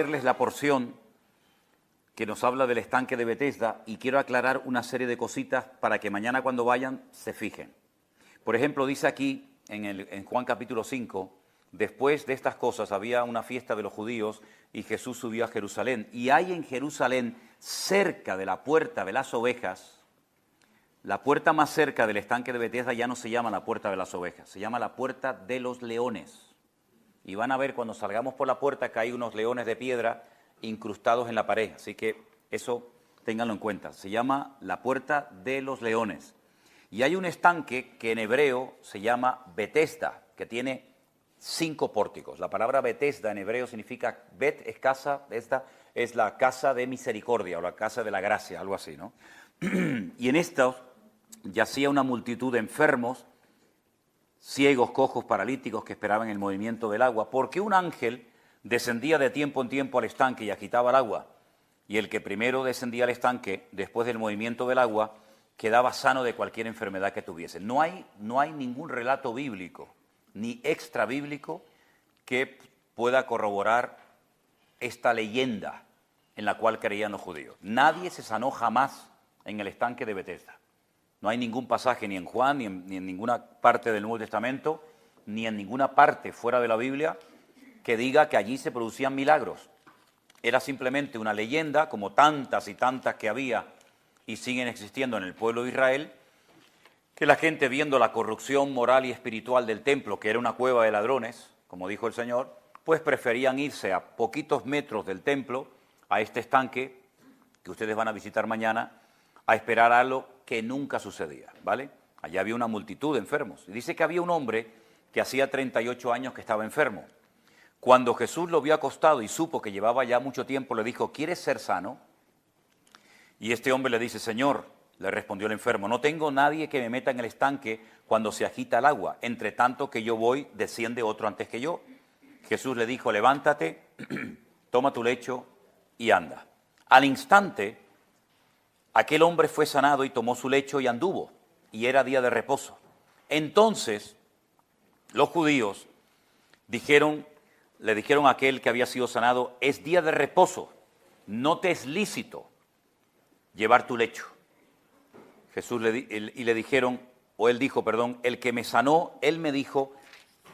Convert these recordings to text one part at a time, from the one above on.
leerles la porción que nos habla del estanque de Betesda y quiero aclarar una serie de cositas para que mañana cuando vayan se fijen. Por ejemplo, dice aquí en Juan capítulo 5, después de estas cosas había una fiesta de los judíos y Jesús subió a Jerusalén. Y hay en Jerusalén, cerca de la puerta de las ovejas, la puerta más cerca del estanque de Betesda ya no se llama la puerta de las ovejas, se llama la puerta de los leones. Y van a ver cuando salgamos por la puerta que hay unos leones de piedra incrustados en la pared. Así que eso ténganlo en cuenta. Se llama la puerta de los leones. Y hay un estanque que en hebreo se llama Betesda, que tiene 5 pórticos. La palabra Betesda en hebreo significa, Bet es casa, esta es la casa de misericordia o la casa de la gracia, algo así, ¿no? Y en estos yacía una multitud de enfermos, ciegos, cojos, paralíticos que esperaban el movimiento del agua, porque un ángel descendía de tiempo en tiempo al estanque y agitaba el agua, y el que primero descendía al estanque, después del movimiento del agua, quedaba sano de cualquier enfermedad que tuviese. No hay ningún relato bíblico, ni extra bíblico, que pueda corroborar esta leyenda en la cual creían los judíos. Nadie se sanó jamás en el estanque de Betesda. No hay ningún pasaje ni en Juan, ni en ninguna parte del Nuevo Testamento, ni en ninguna parte fuera de la Biblia, que diga que allí se producían milagros. Era simplemente una leyenda, como tantas y tantas que había y siguen existiendo en el pueblo de Israel, que la gente, viendo la corrupción moral y espiritual del templo, que era una cueva de ladrones, como dijo el Señor, pues preferían irse a poquitos metros del templo, a este estanque, que ustedes van a visitar mañana, a esperar algo que nunca sucedía, ¿vale? Allá había una multitud de enfermos. Y dice que había un hombre que hacía 38 años que estaba enfermo. Cuando Jesús lo vio acostado y supo que llevaba ya mucho tiempo, le dijo, ¿quieres ser sano? Y este hombre le dice, Señor, le respondió el enfermo, no tengo nadie que me meta en el estanque cuando se agita el agua. Entre tanto que yo voy, desciende otro antes que yo. Jesús le dijo, levántate, toma tu lecho y anda. Al instante, aquel hombre fue sanado y tomó su lecho y anduvo, y era día de reposo. Entonces, los judíos le dijeron a aquel que había sido sanado, es día de reposo, no te es lícito llevar tu lecho. Le dijeron, o él dijo, perdón, el que me sanó, él me dijo,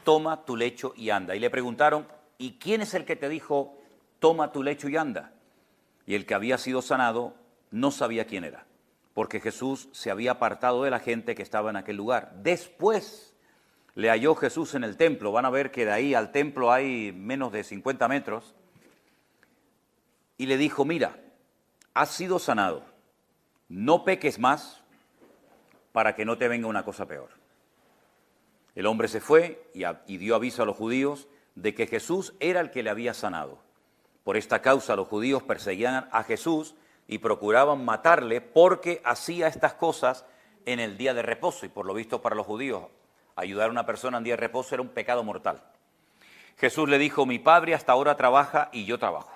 toma tu lecho y anda. Y le preguntaron, ¿y quién es el que te dijo, toma tu lecho y anda? Y el que había sido sanado no sabía quién era, porque Jesús se había apartado de la gente que estaba en aquel lugar. Después le halló Jesús en el templo. Van a ver que de ahí al templo hay menos de 50 metros. Y le dijo, mira, has sido sanado, no peques más para que no te venga una cosa peor. El hombre se fue y dio aviso a los judíos de que Jesús era el que le había sanado. Por esta causa los judíos perseguían a Jesús y procuraban matarle porque hacía estas cosas en el día de reposo. Y por lo visto para los judíos, ayudar a una persona en día de reposo era un pecado mortal. Jesús le dijo, mi Padre hasta ahora trabaja y yo trabajo.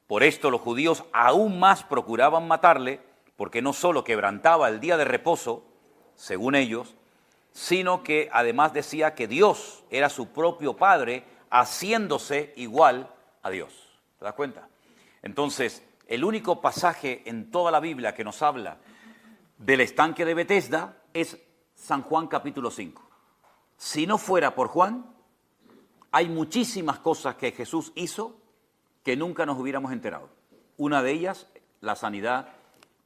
Por esto los judíos aún más procuraban matarle, porque no solo quebrantaba el día de reposo, según ellos, sino que además decía que Dios era su propio Padre, haciéndose igual a Dios. ¿Te das cuenta? Entonces, el único pasaje en toda la Biblia que nos habla del estanque de Betesda es San Juan capítulo 5. Si no fuera por Juan, hay muchísimas cosas que Jesús hizo que nunca nos hubiéramos enterado. Una de ellas, la sanidad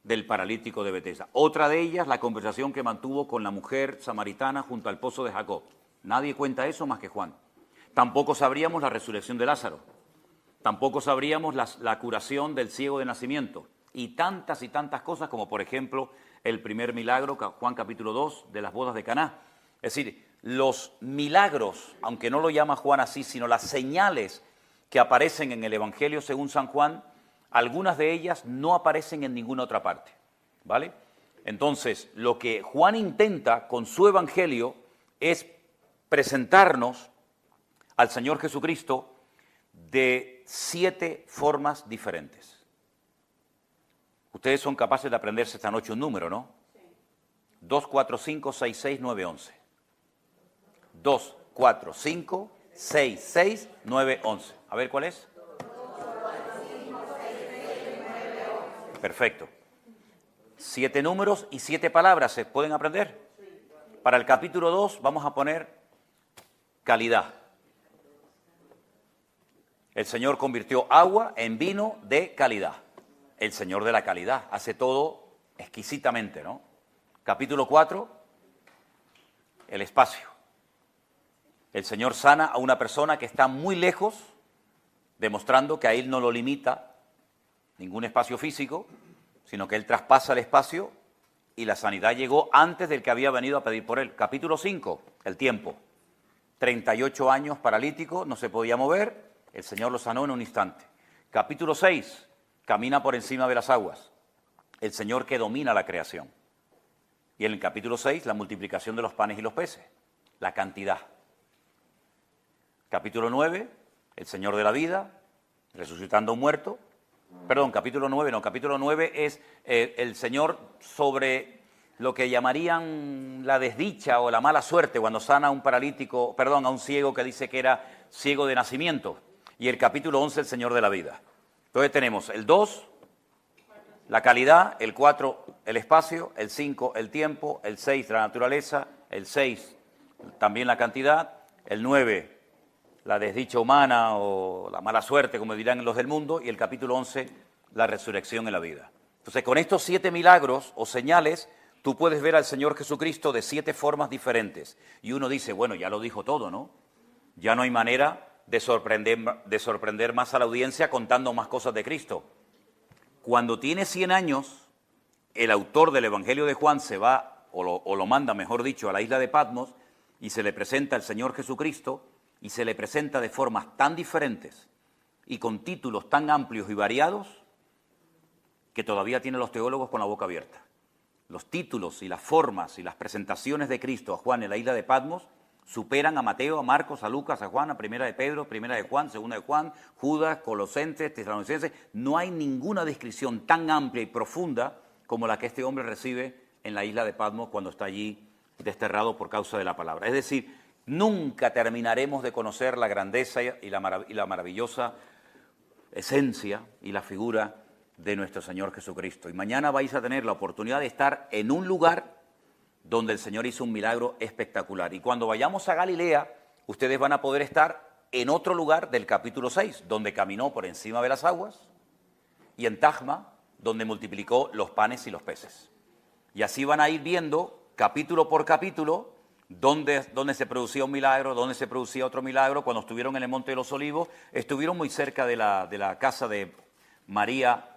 del paralítico de Betesda. Otra de ellas, la conversación que mantuvo con la mujer samaritana junto al pozo de Jacob. Nadie cuenta eso más que Juan. Tampoco sabríamos la resurrección de Lázaro. Tampoco sabríamos la curación del ciego de nacimiento. Y tantas cosas como, por ejemplo, el primer milagro, Juan capítulo 2, de las bodas de Caná. Es decir, los milagros, aunque no lo llama Juan así, sino las señales que aparecen en el Evangelio según San Juan, algunas de ellas no aparecen en ninguna otra parte, ¿vale? Entonces, lo que Juan intenta con su Evangelio es presentarnos al Señor Jesucristo de 7 formas diferentes. Ustedes son capaces de aprenderse esta noche un número, ¿no? Sí. 2, 4, 5, 6, 6, 9, 11. 2, 4, 5, 6, 6, 9, 11. A ver, ¿cuál es? Perfecto. 7 números y 7 palabras, ¿se pueden aprender? Para el capítulo 2 vamos a poner calidad. El Señor convirtió agua en vino de calidad. El Señor de la calidad hace todo exquisitamente, ¿no? Capítulo 4, el espacio. El Señor sana a una persona que está muy lejos, demostrando que a Él no lo limita ningún espacio físico, sino que Él traspasa el espacio y la sanidad llegó antes del que había venido a pedir por Él. Capítulo 5, el tiempo. 38 años paralítico, no se podía mover, el Señor lo sanó en un instante. Capítulo 6, camina por encima de las aguas. El Señor que domina la creación. Y en el capítulo 6, la multiplicación de los panes y los peces, la cantidad. Capítulo 9, el Señor de la vida, resucitando a un muerto. Perdón, capítulo 9 es el Señor sobre lo que llamarían la desdicha o la mala suerte cuando sana a un paralítico, perdón, a un ciego que dice que era ciego de nacimiento. Y el capítulo 11, el Señor de la vida. Entonces tenemos el 2, la calidad, el 4, el espacio, el 5, el tiempo, el 6, la naturaleza, el 6, también la cantidad, el 9, la desdicha humana o la mala suerte, como dirán los del mundo, y el capítulo 11, la resurrección en la vida. Entonces, con estos 7 milagros o señales, tú puedes ver al Señor Jesucristo de 7 formas diferentes. Y uno dice, bueno, ya lo dijo todo, ¿no? Ya no hay manera de sorprender más a la audiencia contando más cosas de Cristo. Cuando tiene 100 años, el autor del Evangelio de Juan se va, o lo manda, mejor dicho, a la isla de Patmos, y se le presenta al Señor Jesucristo, y se le presenta de formas tan diferentes y con títulos tan amplios y variados que todavía tienen los teólogos con la boca abierta. Los títulos y las formas y las presentaciones de Cristo a Juan en la isla de Patmos superan a Mateo, a Marcos, a Lucas, a Juan, a Primera de Pedro, Primera de Juan, Segunda de Juan, Judas, Colosenses, Tesalonicenses. No hay ninguna descripción tan amplia y profunda como la que este hombre recibe en la isla de Patmos cuando está allí desterrado por causa de la palabra. Es decir, nunca terminaremos de conocer la grandeza y la maravillosa esencia y la figura de nuestro Señor Jesucristo. Y mañana vais a tener la oportunidad de estar en un lugar donde el Señor hizo un milagro espectacular. Y cuando vayamos a Galilea, ustedes van a poder estar en otro lugar del capítulo 6, donde caminó por encima de las aguas, y en Tajma, donde multiplicó los panes y los peces. Y así van a ir viendo, capítulo por capítulo, dónde se producía un milagro, dónde se producía otro milagro. Cuando estuvieron en el Monte de los Olivos, estuvieron muy cerca de la casa de María,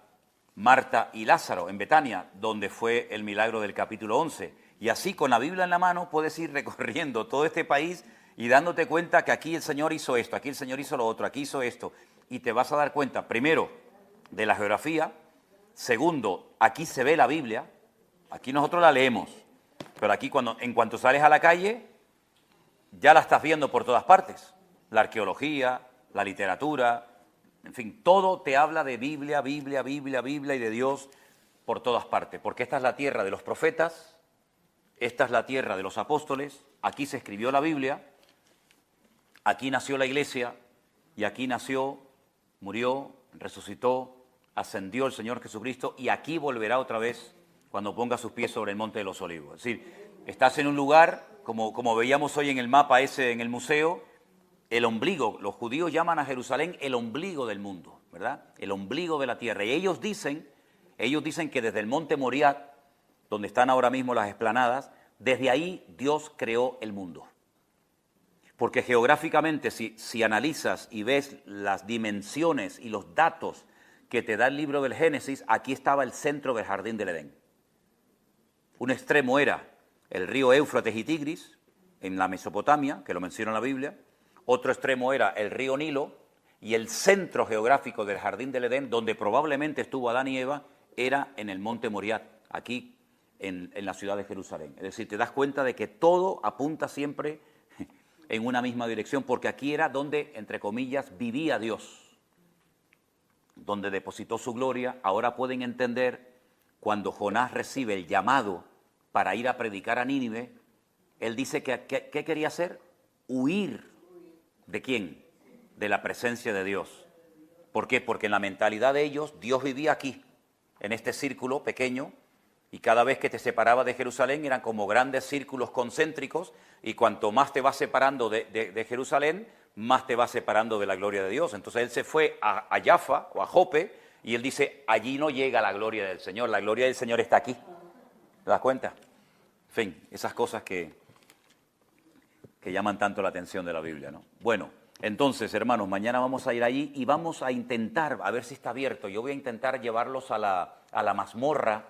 Marta y Lázaro, en Betania, donde fue el milagro del capítulo 11. Y así, con la Biblia en la mano, puedes ir recorriendo todo este país y dándote cuenta que aquí el Señor hizo esto, aquí el Señor hizo lo otro, aquí hizo esto. Y te vas a dar cuenta, primero, de la geografía. Segundo, aquí se ve la Biblia. Aquí nosotros la leemos. Pero aquí, en cuanto sales a la calle, ya la estás viendo por todas partes. La arqueología, la literatura, en fin, todo te habla de Biblia, Biblia, Biblia, Biblia y de Dios por todas partes. Porque esta es la tierra de los profetas, esta es la tierra de los apóstoles, aquí se escribió la Biblia, aquí nació la iglesia y aquí nació, murió, resucitó, ascendió el Señor Jesucristo y aquí volverá otra vez cuando ponga sus pies sobre el Monte de los Olivos. Es decir, estás en un lugar, como veíamos hoy en el mapa ese en el museo, el ombligo. Los judíos llaman a Jerusalén el ombligo del mundo, ¿verdad? El ombligo de la tierra. Y ellos dicen que desde el Monte Moriah, donde están ahora mismo las explanadas, desde ahí Dios creó el mundo. Porque geográficamente, si analizas y ves las dimensiones y los datos que te da el libro del Génesis, aquí estaba el centro del jardín del Edén. Un extremo era el río Éufrates y Tigris, en la Mesopotamia, que lo menciona la Biblia. Otro extremo era el río Nilo, y el centro geográfico del jardín del Edén, donde probablemente estuvo Adán y Eva, era en el monte Moriah, aquí en la ciudad de Jerusalén. Es decir, te das cuenta de que todo apunta siempre en una misma dirección, porque aquí era donde, entre comillas, vivía Dios, donde depositó su gloria. Ahora pueden entender cuando Jonás recibe el llamado para ir a predicar a Nínive, él dice que ¿qué quería hacer? Huir. ¿De quién? De la presencia de Dios. ¿Por qué? Porque en la mentalidad de ellos, Dios vivía aquí. en este círculo pequeño, y cada vez que te separaba de Jerusalén eran como grandes círculos concéntricos, y cuanto más te vas separando de Jerusalén, más te vas separando de la gloria de Dios. Entonces él se fue a Jaffa o a Jope, y él dice, allí no llega la gloria del Señor, la gloria del Señor está aquí. ¿Te das cuenta? En fin, esas cosas que llaman tanto la atención de la Biblia, ¿no? Bueno, entonces, hermanos, mañana vamos a ir allí y vamos a intentar, a ver si está abierto. Yo voy a intentar llevarlos a la mazmorra.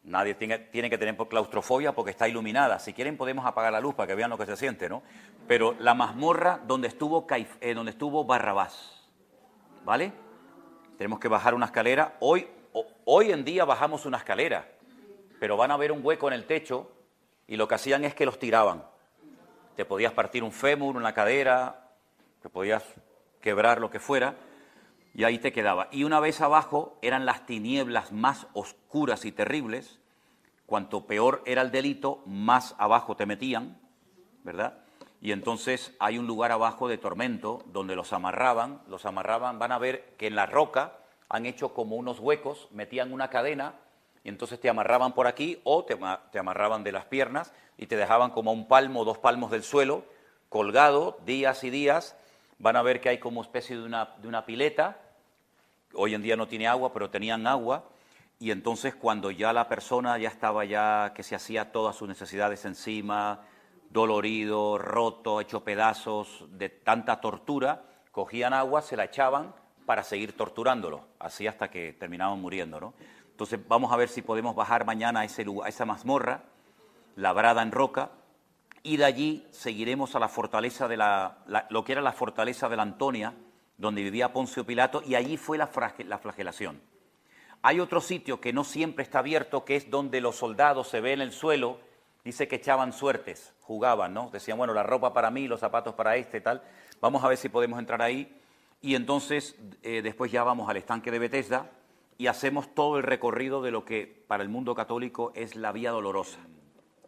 Nadie tiene que tener claustrofobia porque está iluminada. Si quieren podemos apagar la luz para que vean lo que se siente, ¿no? Pero la mazmorra donde estuvo Barrabás, ¿vale? Tenemos que bajar una escalera. Hoy en día bajamos una escalera, pero van a ver un hueco en el techo y lo que hacían es que los tiraban. Te podías partir un fémur, una cadera, te podías quebrar lo que fuera, y ahí te quedaba. Y una vez abajo eran las tinieblas más oscuras y terribles. Cuanto peor era el delito, más abajo te metían, ¿verdad? Y entonces hay un lugar abajo de tormento donde los amarraban, van a ver que en la roca han hecho como unos huecos, metían una cadena, y entonces te amarraban por aquí o te amarraban de las piernas y te dejaban como a 1 palmo, 2 palmos del suelo, colgado días y días. Van a ver que hay como especie de una pileta. Hoy en día no tiene agua, pero tenían agua. Y entonces cuando ya la persona ya estaba que se hacía todas sus necesidades encima, dolorido, roto, hecho pedazos de tanta tortura, cogían agua, se la echaban para seguir torturándolo, así hasta que terminaban muriendo, ¿no? Entonces vamos a ver si podemos bajar mañana a esa mazmorra, labrada en roca, y de allí seguiremos a la fortaleza lo que era la fortaleza de la Antonia, donde vivía Poncio Pilato, y allí fue la flagelación. Hay otro sitio que no siempre está abierto, que es donde los soldados se ven en el suelo, dice que echaban suertes, jugaban, ¿no? Decían, bueno, la ropa para mí, los zapatos para este y tal. Vamos a ver si podemos entrar ahí, y entonces después ya vamos al estanque de Betesda, y hacemos todo el recorrido de lo que para el mundo católico es la Vía Dolorosa.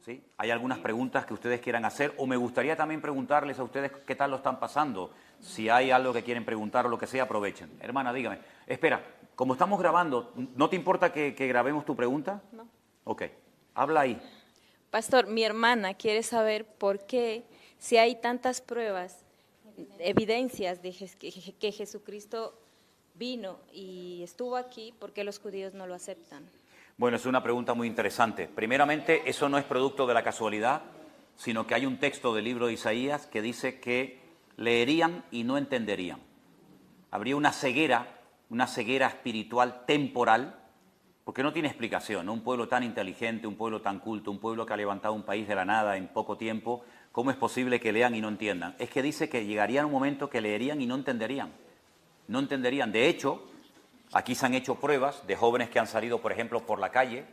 ¿Sí? Hay algunas preguntas que ustedes quieran hacer, o me gustaría también preguntarles a ustedes qué tal lo están pasando. Si hay algo que quieren preguntar o lo que sea, aprovechen. Hermana, dígame. Espera, como estamos grabando, ¿no te importa que grabemos tu pregunta? No. Ok, habla ahí. Pastor, mi hermana quiere saber por qué, si hay tantas pruebas, evidencias de que Jesucristo vino y estuvo aquí, ¿por qué los judíos no lo aceptan? Bueno, es una pregunta muy interesante. Primeramente, eso no es producto de la casualidad, sino que hay un texto del libro de Isaías que dice que leerían y no entenderían. Habría una ceguera espiritual temporal, porque no tiene explicación, ¿no? Un pueblo tan inteligente, un pueblo tan culto, un pueblo que ha levantado un país de la nada en poco tiempo, ¿cómo es posible que lean y no entiendan? Es que dice que llegaría un momento que leerían y no entenderían. No entenderían. De hecho, aquí se han hecho pruebas de jóvenes que han salido, por ejemplo, por la calle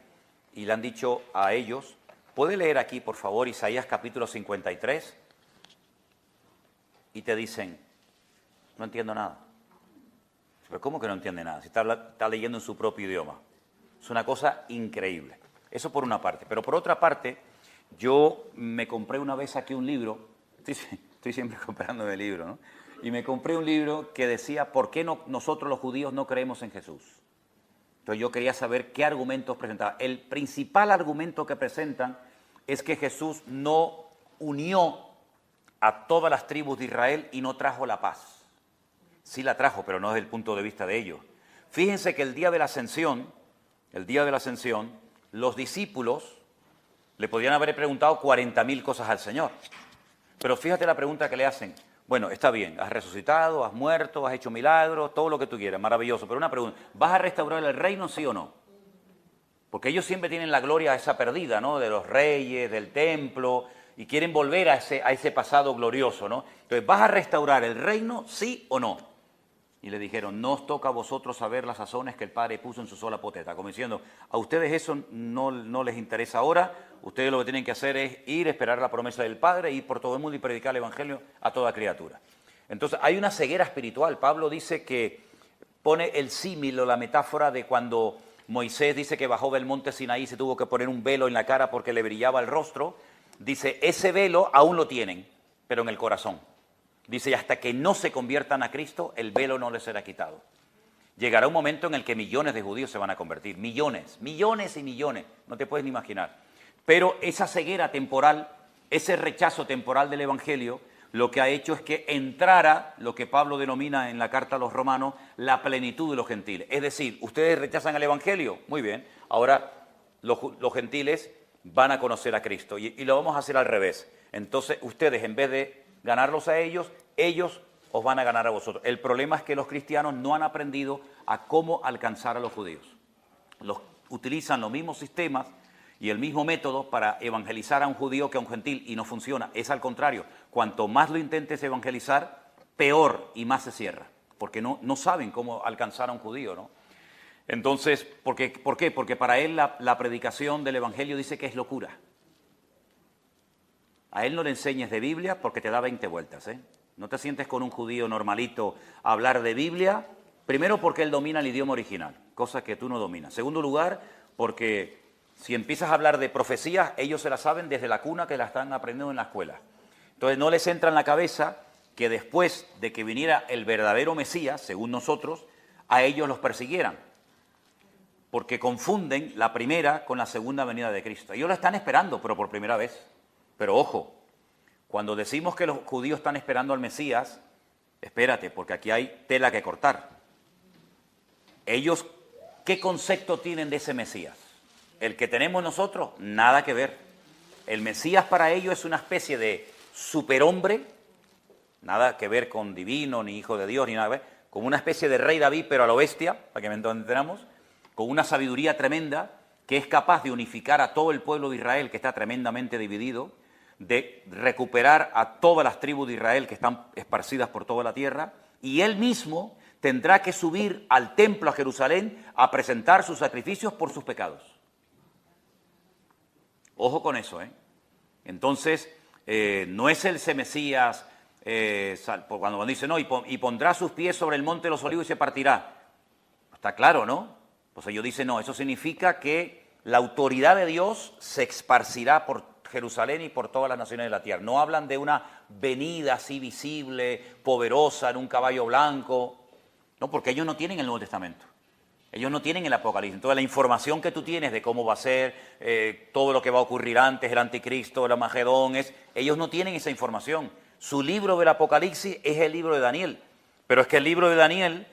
y le han dicho a ellos, ¿puede leer aquí, por favor, Isaías capítulo 53? Y te dicen, no entiendo nada. ¿Pero cómo que no entiende nada? Si está leyendo en su propio idioma. Es una cosa increíble. Eso por una parte. Pero por otra parte, yo me compré una vez aquí un libro, estoy siempre comprando el libro, ¿no? Y me compré un libro que decía, ¿por qué nosotros los judíos no creemos en Jesús? Entonces yo quería saber qué argumentos presentaba. El principal argumento que presentan es que Jesús no unió a todas las tribus de Israel y no trajo la paz. Sí la trajo, pero no desde el punto de vista de ellos. Fíjense que el día de la ascensión, los discípulos le podrían haber preguntado 40.000 cosas al Señor. Pero fíjate la pregunta que le hacen. Bueno, está bien, has resucitado, has muerto, has hecho milagros, todo lo que tú quieras, maravilloso. Pero una pregunta, ¿vas a restaurar el reino, sí o no? Porque ellos siempre tienen la gloria esa perdida, ¿no? De los reyes, del templo, y quieren volver a ese pasado glorioso, ¿no? Entonces, ¿vas a restaurar el reino, sí o no? Y le dijeron, no os toca a vosotros saber las sazones que el Padre puso en su sola potestad. Como diciendo, a ustedes eso no les interesa ahora, ustedes lo que tienen que hacer es ir, esperar la promesa del Padre, ir por todo el mundo y predicar el Evangelio a toda criatura. Entonces, hay una ceguera espiritual. Pablo dice que pone el símil o la metáfora de cuando Moisés dice que bajó del monte Sinaí y se tuvo que poner un velo en la cara porque le brillaba el rostro. Dice, ese velo aún lo tienen, pero en el corazón. Dice, hasta que no se conviertan a Cristo, el velo no les será quitado. Llegará un momento en el que millones de judíos se van a convertir, millones, millones y millones, no te puedes ni imaginar. Pero esa ceguera temporal, ese rechazo temporal del Evangelio, lo que ha hecho es que entrara lo que Pablo denomina en la carta a los romanos la plenitud de los gentiles. Es decir, ustedes rechazan el Evangelio, muy bien, ahora los gentiles van a conocer a Cristo y lo vamos a hacer al revés. Entonces ustedes, en vez de ganarlos a ellos, ellos os van a ganar a vosotros. El problema es que los cristianos no han aprendido a cómo alcanzar a los judíos. Utilizan los mismos sistemas y el mismo método para evangelizar a un judío que a un gentil y no funciona. Es al contrario, cuanto más lo intentes evangelizar, peor y más se cierra, porque no saben cómo alcanzar a un judío, ¿no? Entonces, ¿por qué? Porque para él la predicación del Evangelio dice que es locura. A él no le enseñes de Biblia porque te da 20 vueltas, ¿eh? No te sientes con un judío normalito a hablar de Biblia, primero porque él domina el idioma original, cosa que tú no dominas. Segundo lugar, porque si empiezas a hablar de profecías, ellos se las saben desde la cuna que la están aprendiendo en la escuela. Entonces no les entra en la cabeza que después de que viniera el verdadero Mesías, según nosotros, a ellos los persiguieran. Porque confunden la primera con la segunda venida de Cristo. Ellos lo están esperando, pero por primera vez. Pero ojo, cuando decimos que los judíos están esperando al Mesías, espérate, porque aquí hay tela que cortar. Ellos, ¿qué concepto tienen de ese Mesías? El que tenemos nosotros, nada que ver. El Mesías para ellos es una especie de superhombre, nada que ver con divino, ni hijo de Dios, ni nada que ver, como una especie de rey David, pero a lo bestia, para que me entendamos, con una sabiduría tremenda, que es capaz de unificar a todo el pueblo de Israel, que está tremendamente dividido, de recuperar a todas las tribus de Israel que están esparcidas por toda la tierra, y él mismo tendrá que subir al templo a Jerusalén a presentar sus sacrificios por sus pecados. Ojo con eso, ¿eh? Entonces, no es el Mesías, cuando dice, no, y pondrá sus pies sobre el monte de los olivos y se partirá. Está claro, ¿no? Pues ellos dicen, no, eso significa que la autoridad de Dios se esparcirá por Jerusalén y por todas las naciones de la tierra. No hablan de una venida así visible, poderosa, en un caballo blanco, no, porque ellos no tienen el Nuevo Testamento. Ellos no tienen el Apocalipsis. Entonces la información que tú tienes de cómo va a ser, todo lo que va a ocurrir antes, el anticristo, el Armagedón, ellos no tienen esa información. Su libro del Apocalipsis es el libro de Daniel. Pero es que el libro de Daniel,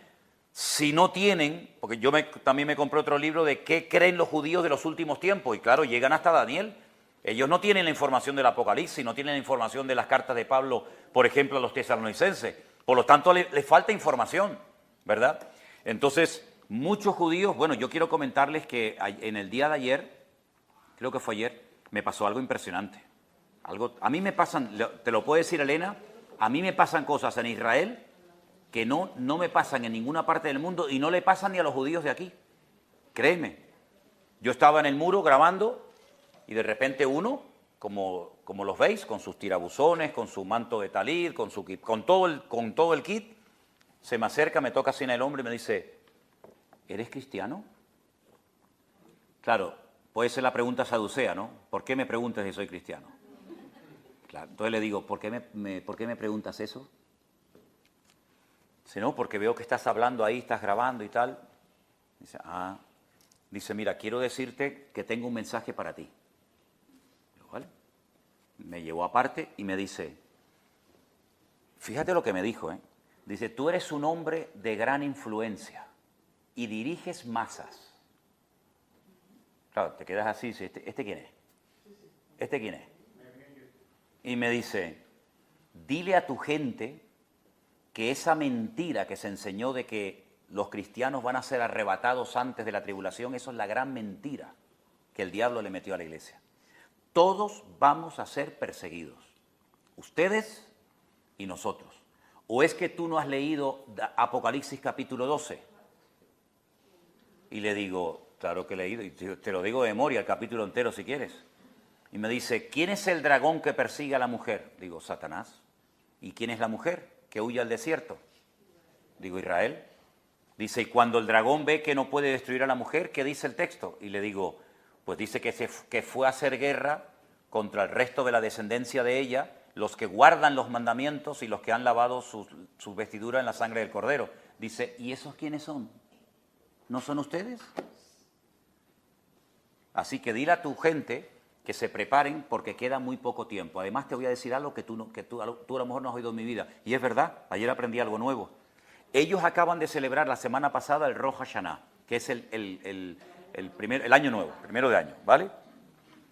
si no tienen, porque yo también me compré otro libro de qué creen los judíos de los últimos tiempos, y claro, llegan hasta Daniel. Ellos no tienen la información del Apocalipsis, no tienen la información de las cartas de Pablo, por ejemplo, a los tesalonicenses. Por lo tanto, les falta información, ¿verdad? Entonces, muchos judíos, bueno, yo quiero comentarles que en el día de ayer, creo que fue ayer, me pasó algo impresionante. A mí me pasan, te lo puede decir Elena, a mí me pasan cosas en Israel que no me pasan en ninguna parte del mundo y no le pasan ni a los judíos de aquí. Créeme. Yo estaba en el muro grabando y de repente uno, como los veis, con sus tirabuzones, con su manto de talid, con todo el kit, se me acerca, me toca así en el hombro y me dice, ¿eres cristiano? Claro, puede ser la pregunta saducea, ¿no? ¿Por qué me preguntas si soy cristiano? Claro, entonces le digo, ¿por qué me preguntas eso? Dice, no, porque veo que estás hablando ahí, estás grabando y tal. Dice, mira, quiero decirte que tengo un mensaje para ti. Digo, ¿vale? Me llevó aparte y me dice, fíjate lo que me dijo, ¿eh? Dice, tú eres un hombre de gran influencia y diriges masas. Claro, te quedas así, dice, ¿este quién es? ¿Este quién es? Y me dice, dile a tu gente que esa mentira que se enseñó de que los cristianos van a ser arrebatados antes de la tribulación, eso es la gran mentira que el diablo le metió a la iglesia. Todos vamos a ser perseguidos, ustedes y nosotros. ¿O es que tú no has leído Apocalipsis capítulo 12? Y le digo, claro que he leído, y te lo digo de memoria, el capítulo entero si quieres. Y me dice, ¿quién es el dragón que persigue a la mujer? Digo, Satanás. ¿Y quién es la mujer que huye al desierto? Digo, Israel. Dice, y cuando el dragón ve que no puede destruir a la mujer, ¿qué dice el texto? Y le digo, pues dice que fue a hacer guerra contra el resto de la descendencia de ella, los que guardan los mandamientos y los que han lavado sus vestiduras en la sangre del Cordero. Dice, ¿y esos quiénes son? ¿No son ustedes? Así que dile a tu gente que se preparen porque queda muy poco tiempo. Además te voy a decir algo que tú a lo mejor no has oído en mi vida. Y es verdad, ayer aprendí algo nuevo. Ellos acaban de celebrar la semana pasada el Rosh Hashanah, que es el año nuevo, primero de año, ¿vale?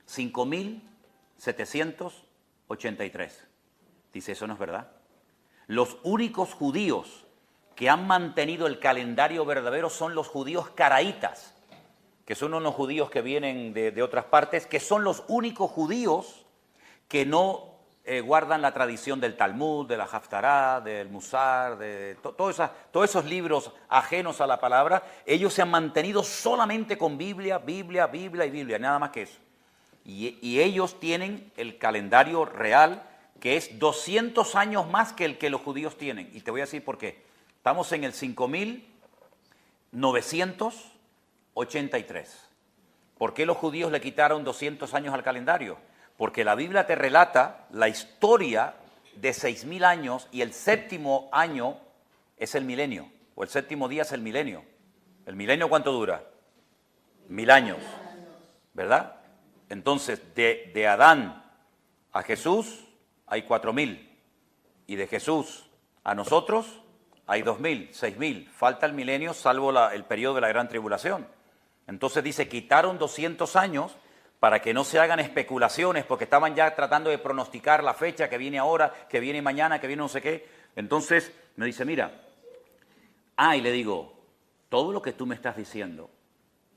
5.783. Dice, eso no es verdad. Los únicos judíos que han mantenido el calendario verdadero son los judíos caraítas, que son unos judíos que vienen de otras partes, que son los únicos judíos que no guardan la tradición del Talmud, de la Haftará, del Musar, de todos esos libros ajenos a la palabra. Ellos se han mantenido solamente con Biblia, Biblia, Biblia y Biblia, nada más que eso. Y ellos tienen el calendario real, que es 200 años más que el que los judíos tienen. Y te voy a decir por qué. Estamos en el 5.983. ¿Por qué los judíos le quitaron 200 años al calendario? Porque la Biblia te relata la historia de 6.000 años y el séptimo año es el milenio, o el séptimo día es el milenio. ¿El milenio cuánto dura? 1.000 años, ¿verdad? Entonces, de Adán a Jesús hay 4.000, y de Jesús a nosotros hay 2.000, 6.000. Falta el milenio, salvo el periodo de la gran tribulación. Entonces dice, quitaron 200 años para que no se hagan especulaciones, porque estaban ya tratando de pronosticar la fecha que viene ahora, que viene mañana, que viene no sé qué. Entonces me dice, mira, y le digo, todo lo que tú me estás diciendo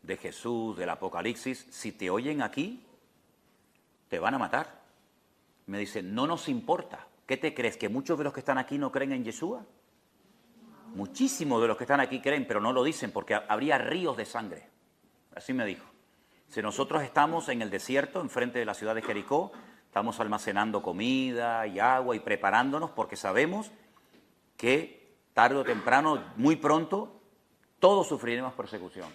de Jesús, del Apocalipsis, si te oyen aquí, te van a matar. Me dice, no nos importa. ¿Qué te crees? ¿Que muchos de los que están aquí no creen en Yeshua? Muchísimos de los que están aquí creen, pero no lo dicen porque habría ríos de sangre. Así me dijo. Si nosotros estamos en el desierto, enfrente de la ciudad de Jericó, estamos almacenando comida y agua y preparándonos porque sabemos que tarde o temprano, muy pronto, todos sufriremos persecución.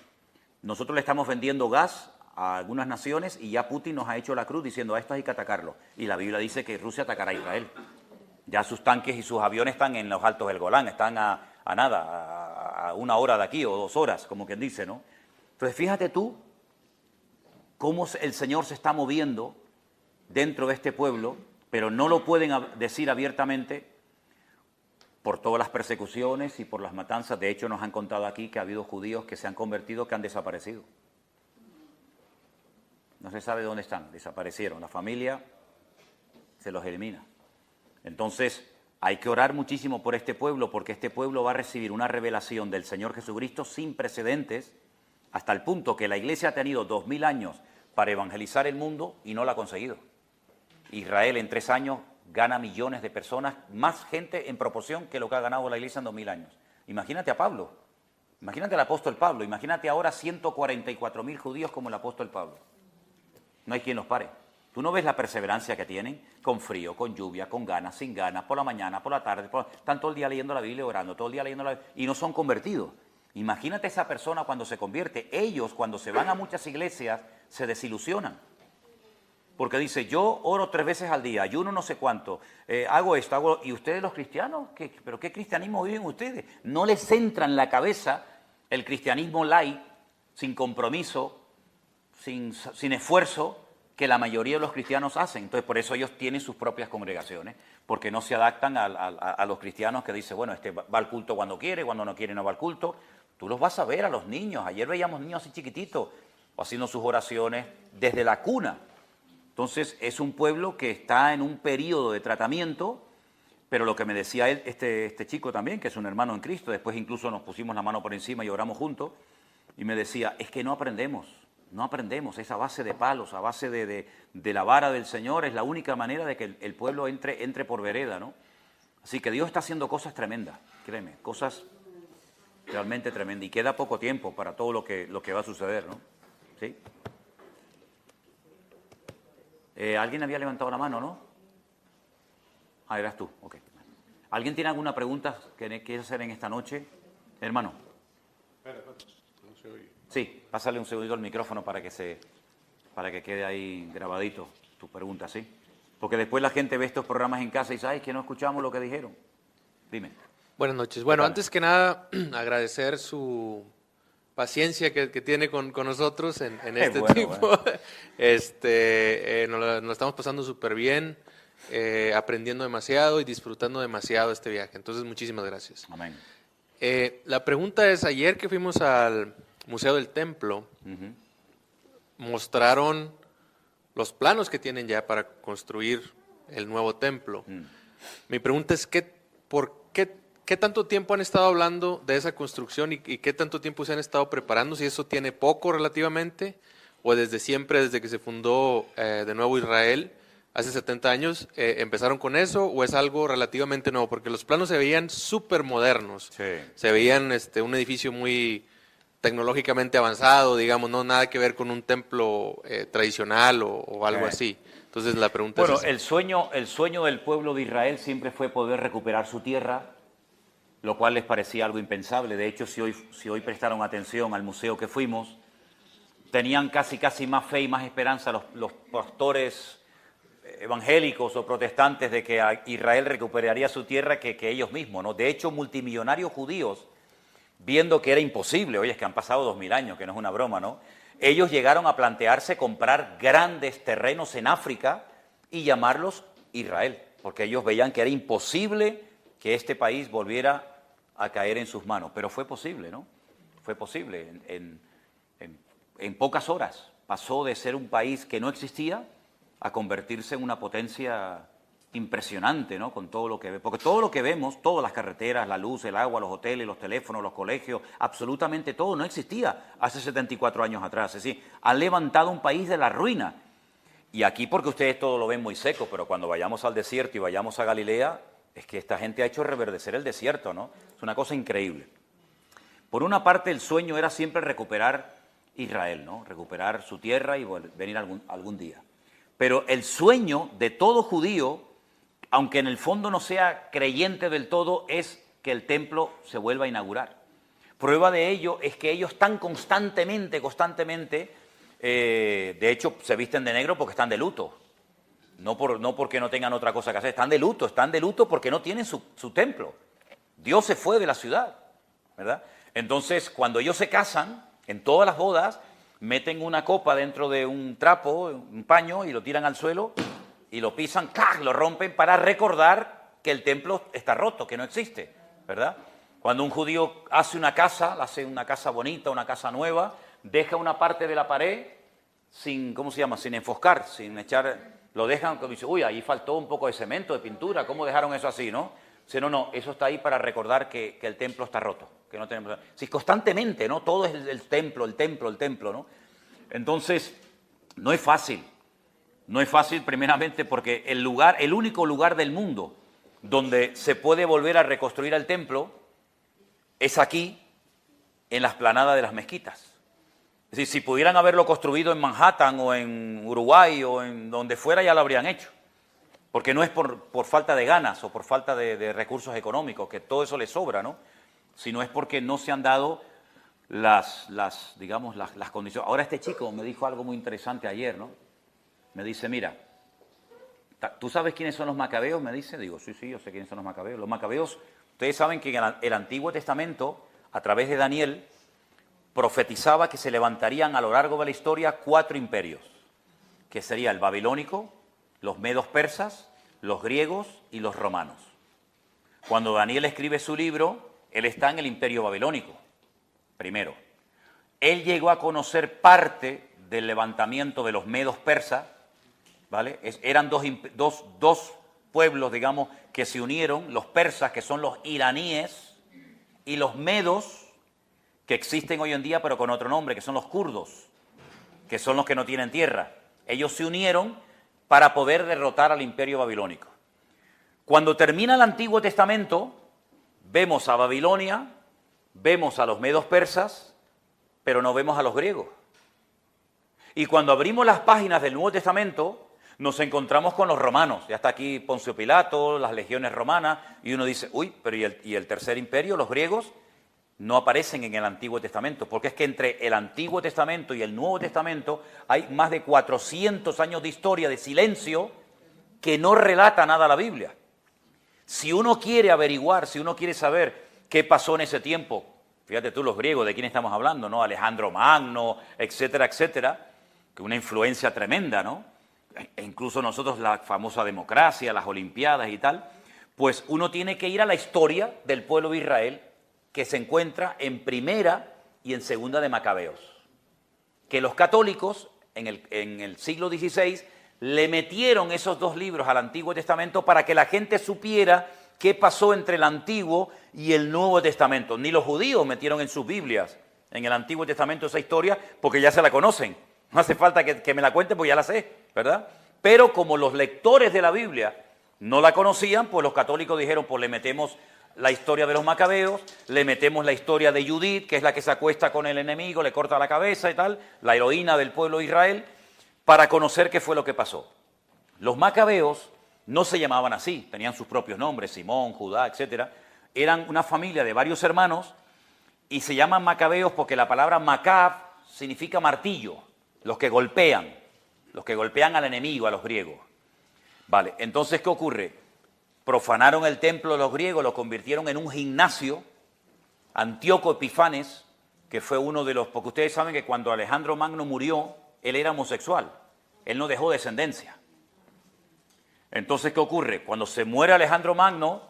Nosotros le estamos vendiendo gas a algunas naciones y ya Putin nos ha hecho la cruz diciendo a esto hay que atacarlo. Y la Biblia dice que Rusia atacará a Israel. Ya sus tanques y sus aviones están en los altos del Golán, están a 1 hora de aquí o 2 horas, como quien dice, ¿no? Entonces fíjate tú cómo el Señor se está moviendo dentro de este pueblo, pero no lo pueden decir abiertamente por todas las persecuciones y por las matanzas. De hecho, nos han contado aquí que ha habido judíos que se han convertido, que han desaparecido. No se sabe dónde están, desaparecieron. La familia se los elimina. Entonces, hay que orar muchísimo por este pueblo, porque este pueblo va a recibir una revelación del Señor Jesucristo sin precedentes, hasta el punto que la Iglesia ha tenido 2000 años para evangelizar el mundo y no lo ha conseguido. Israel en 3 años gana millones de personas, más gente en proporción que lo que ha ganado la Iglesia en 2000 años. Imagínate a Pablo, imagínate al apóstol Pablo, imagínate ahora 144.000 judíos como el apóstol Pablo. No hay quien los pare. ¿Tú no ves la perseverancia que tienen? Con frío, con lluvia, con ganas, sin ganas, por la mañana, por la tarde, están todo el día leyendo la Biblia, orando, todo el día leyendo la Biblia, y no son convertidos. Imagínate esa persona cuando se convierte. Ellos, cuando se van a muchas iglesias, se desilusionan. Porque dice, yo oro 3 veces al día, ayuno no sé cuánto, hago esto, hago... ¿Y ustedes los cristianos? ¿Pero qué cristianismo viven ustedes? No les entra en la cabeza el cristianismo light, sin compromiso, sin esfuerzo, que la mayoría de los cristianos hacen. Entonces, por eso ellos tienen sus propias congregaciones, porque no se adaptan a los cristianos que dicen, bueno, este va al culto cuando quiere, cuando no quiere no va al culto. Tú los vas a ver a los niños. Ayer veíamos niños así chiquititos, haciendo sus oraciones desde la cuna. Entonces, es un pueblo que está en un periodo de tratamiento, pero lo que me decía él, este chico también, que es un hermano en Cristo, después incluso nos pusimos la mano por encima y oramos juntos, y me decía, es que no aprendemos, esa base de palos, a base de la vara del Señor, es la única manera de que el pueblo entre por vereda, ¿no? Así que Dios está haciendo cosas tremendas, créeme, cosas realmente tremendas, y queda poco tiempo para todo lo que va a suceder, ¿no? ¿Sí? ¿Alguien había levantado la mano, no? Eras tú, ok. ¿Alguien tiene alguna pregunta que quiere hacer en esta noche? Hermano. No se oye. Sí, pásale un segundito al micrófono para que quede ahí grabadito tu pregunta, ¿sí? Porque después la gente ve estos programas en casa y dice, ay, que no escuchamos lo que dijeron. Dime. Buenas noches. Bueno, antes que nada, agradecer su paciencia que tiene con nosotros en este bueno, tipo. bueno. Nos lo estamos pasando súper bien, aprendiendo demasiado y disfrutando demasiado este viaje. Entonces, muchísimas gracias. Amén. La pregunta es, ayer que fuimos al Museo del Templo, mostraron los planos que tienen ya para construir el nuevo templo. Mi pregunta es, ¿qué tanto tiempo han estado hablando de esa construcción y qué tanto tiempo se han estado preparando? Si eso tiene poco relativamente, o desde siempre, desde que se fundó de nuevo Israel, hace 70 años, empezaron con eso, o es algo relativamente nuevo, porque los planos se veían súper modernos, Sí. se veían un edificio muy tecnológicamente avanzado, digamos, no nada que ver con un templo tradicional o algo así. Entonces la pregunta Bueno, es esa. el sueño del pueblo de Israel siempre fue poder recuperar su tierra, lo cual les parecía algo impensable. De hecho, si hoy prestaron atención al museo que fuimos, tenían casi más fe y más esperanza los pastores evangélicos o protestantes de que Israel recuperaría su tierra que ellos mismos, ¿no? De hecho, multimillonarios judíos, viendo que era imposible, oye, es que han pasado 2000 años, que no es una broma, ¿no? Ellos llegaron a plantearse comprar grandes terrenos en África y llamarlos Israel, porque ellos veían que era imposible que este país volviera a caer en sus manos. Pero fue posible, ¿no? Fue posible. En pocas horas pasó de ser un país que no existía a convertirse en una potencia impresionante, ¿no? Con todo lo que porque todo lo que vemos, todas las carreteras, la luz, el agua, los hoteles, los teléfonos, los colegios, absolutamente todo no existía hace 74 años atrás. Es decir, han levantado un país de la ruina. Y aquí porque ustedes todo lo ven muy seco, pero cuando vayamos al desierto y vayamos a Galilea, es que esta gente ha hecho reverdecer el desierto, ¿no? Es una cosa increíble. Por una parte, el sueño era siempre recuperar Israel, ¿no? Recuperar su tierra y venir algún día. Pero el sueño de todo judío, aunque en el fondo no sea creyente del todo, es que el templo se vuelva a inaugurar. Prueba de ello es que ellos están constantemente, de hecho se visten de negro porque están de luto, no porque no tengan otra cosa que hacer, están de luto porque no tienen su templo. Dios se fue de la ciudad, ¿verdad? Entonces, cuando ellos se casan, en todas las bodas, meten una copa dentro de un trapo, un paño, y lo tiran al suelo, y lo pisan, ¡cac!, lo rompen para recordar que el templo está roto, que no existe, ¿verdad? Cuando un judío hace una casa bonita, una casa nueva, deja una parte de la pared sin, ¿cómo se llama?, sin enfoscar, sin echar, lo dejan, como dice, uy, ahí faltó un poco de cemento, de pintura, ¿cómo dejaron eso así, no? Dice, no, eso está ahí para recordar que el templo está roto, que no tenemos... Sí, constantemente, ¿no? Todo es el templo, ¿no? Entonces, no es fácil. No es fácil primeramente porque el único lugar del mundo donde se puede volver a reconstruir el templo es aquí, en la explanada de las mezquitas. Es decir, si pudieran haberlo construido en Manhattan o en Uruguay o en donde fuera, ya lo habrían hecho. Porque no es por falta de ganas o por falta de recursos económicos, que todo eso les sobra, ¿no? Sino es porque no se han dado las condiciones. Ahora este chico me dijo algo muy interesante ayer, ¿no? Me dice, mira, ¿tú sabes quiénes son los macabeos? Me dice, digo, sí, yo sé quiénes son los macabeos. Los macabeos, ustedes saben que en el Antiguo Testamento, a través de Daniel, profetizaba que se levantarían a lo largo de la historia 4 imperios, que sería el babilónico, los medos persas, los griegos y los romanos. Cuando Daniel escribe su libro, él está en el imperio babilónico, primero. Él llegó a conocer parte del levantamiento de los medos persas, ¿vale? Eran dos pueblos, digamos, que se unieron, los persas, que son los iraníes, y los medos, que existen hoy en día, pero con otro nombre, que son los kurdos, que son los que no tienen tierra. Ellos se unieron para poder derrotar al imperio babilónico. Cuando termina el Antiguo Testamento, vemos a Babilonia, vemos a los medos persas, pero no vemos a los griegos. Y cuando abrimos las páginas del Nuevo Testamento, nos encontramos con los romanos. Ya está aquí Poncio Pilato, las legiones romanas, y uno dice, uy, pero ¿y el tercer imperio, los griegos? No aparecen en el Antiguo Testamento, porque es que entre el Antiguo Testamento y el Nuevo Testamento hay más de 400 años de historia, de silencio, que no relata nada la Biblia. Si uno quiere averiguar, si uno quiere saber qué pasó en ese tiempo, Fíjate tú, los griegos, ¿de quién estamos hablando? ¿No? Alejandro Magno, etcétera, etcétera, que una influencia tremenda, ¿no? E incluso nosotros la famosa democracia, las olimpiadas y tal, pues uno tiene que ir a la historia del pueblo de Israel, que se encuentra en Primera y en Segunda de Macabeos, que los católicos en el siglo XVI le metieron esos dos libros al Antiguo Testamento para que la gente supiera qué pasó entre el Antiguo y el Nuevo Testamento. Ni los judíos metieron en sus Biblias, en el Antiguo Testamento, esa historia, porque ya se la conocen. No hace falta que me la cuenten, porque ya la sé, ¿verdad? Pero como los lectores de la Biblia no la conocían, pues los católicos dijeron, pues le metemos la historia de los macabeos, le metemos la historia de Judith, que es la que se acuesta con el enemigo, le corta la cabeza y tal, la heroína del pueblo de Israel, para conocer qué fue lo que pasó. Los macabeos no se llamaban así, tenían sus propios nombres, Simón, Judá, etcétera. Eran una familia de varios hermanos y se llaman macabeos porque la palabra macab significa martillo, los que golpean al enemigo, a los griegos. Vale, entonces, ¿qué ocurre? Profanaron el templo de los griegos, lo convirtieron en un gimnasio. Antíoco Epifanes, que fue uno de los... Porque ustedes saben que cuando Alejandro Magno murió, él era homosexual. Él no dejó descendencia. Entonces, ¿qué ocurre? Cuando se muere Alejandro Magno,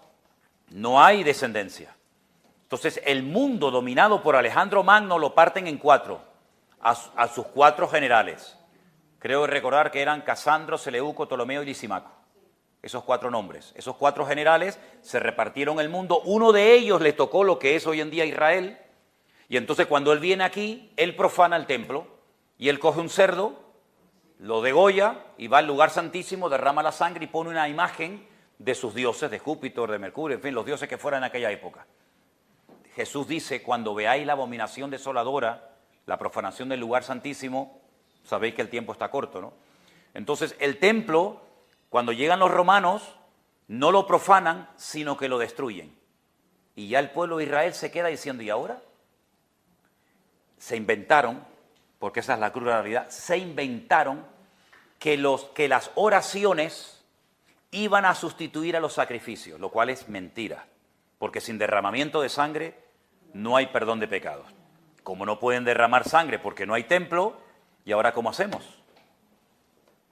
no hay descendencia. Entonces, el mundo dominado por Alejandro Magno lo parten en cuatro, a sus cuatro generales. Creo recordar que eran Casandro, Seleuco, Ptolomeo y Lisimaco. Esos cuatro nombres. Esos cuatro generales se repartieron el mundo. Uno de ellos le tocó lo que es hoy en día Israel. Y entonces cuando él viene aquí, él profana el templo. Y él coge un cerdo, lo degolla y va al lugar santísimo, derrama la sangre y pone una imagen de sus dioses, de Júpiter, de Mercurio, en fin, los dioses que fueran en aquella época. Jesús dice, cuando veáis la abominación desoladora, la profanación del lugar santísimo, sabéis que el tiempo está corto, ¿no? Entonces, el templo, cuando llegan los romanos, no lo profanan, sino que lo destruyen. Y ya el pueblo de Israel se queda diciendo, ¿y ahora? Se inventaron, porque esa es la cruda realidad, se inventaron que las oraciones iban a sustituir a los sacrificios, lo cual es mentira, porque sin derramamiento de sangre no hay perdón de pecados. Como no pueden derramar sangre porque no hay templo, ¿y ahora cómo hacemos?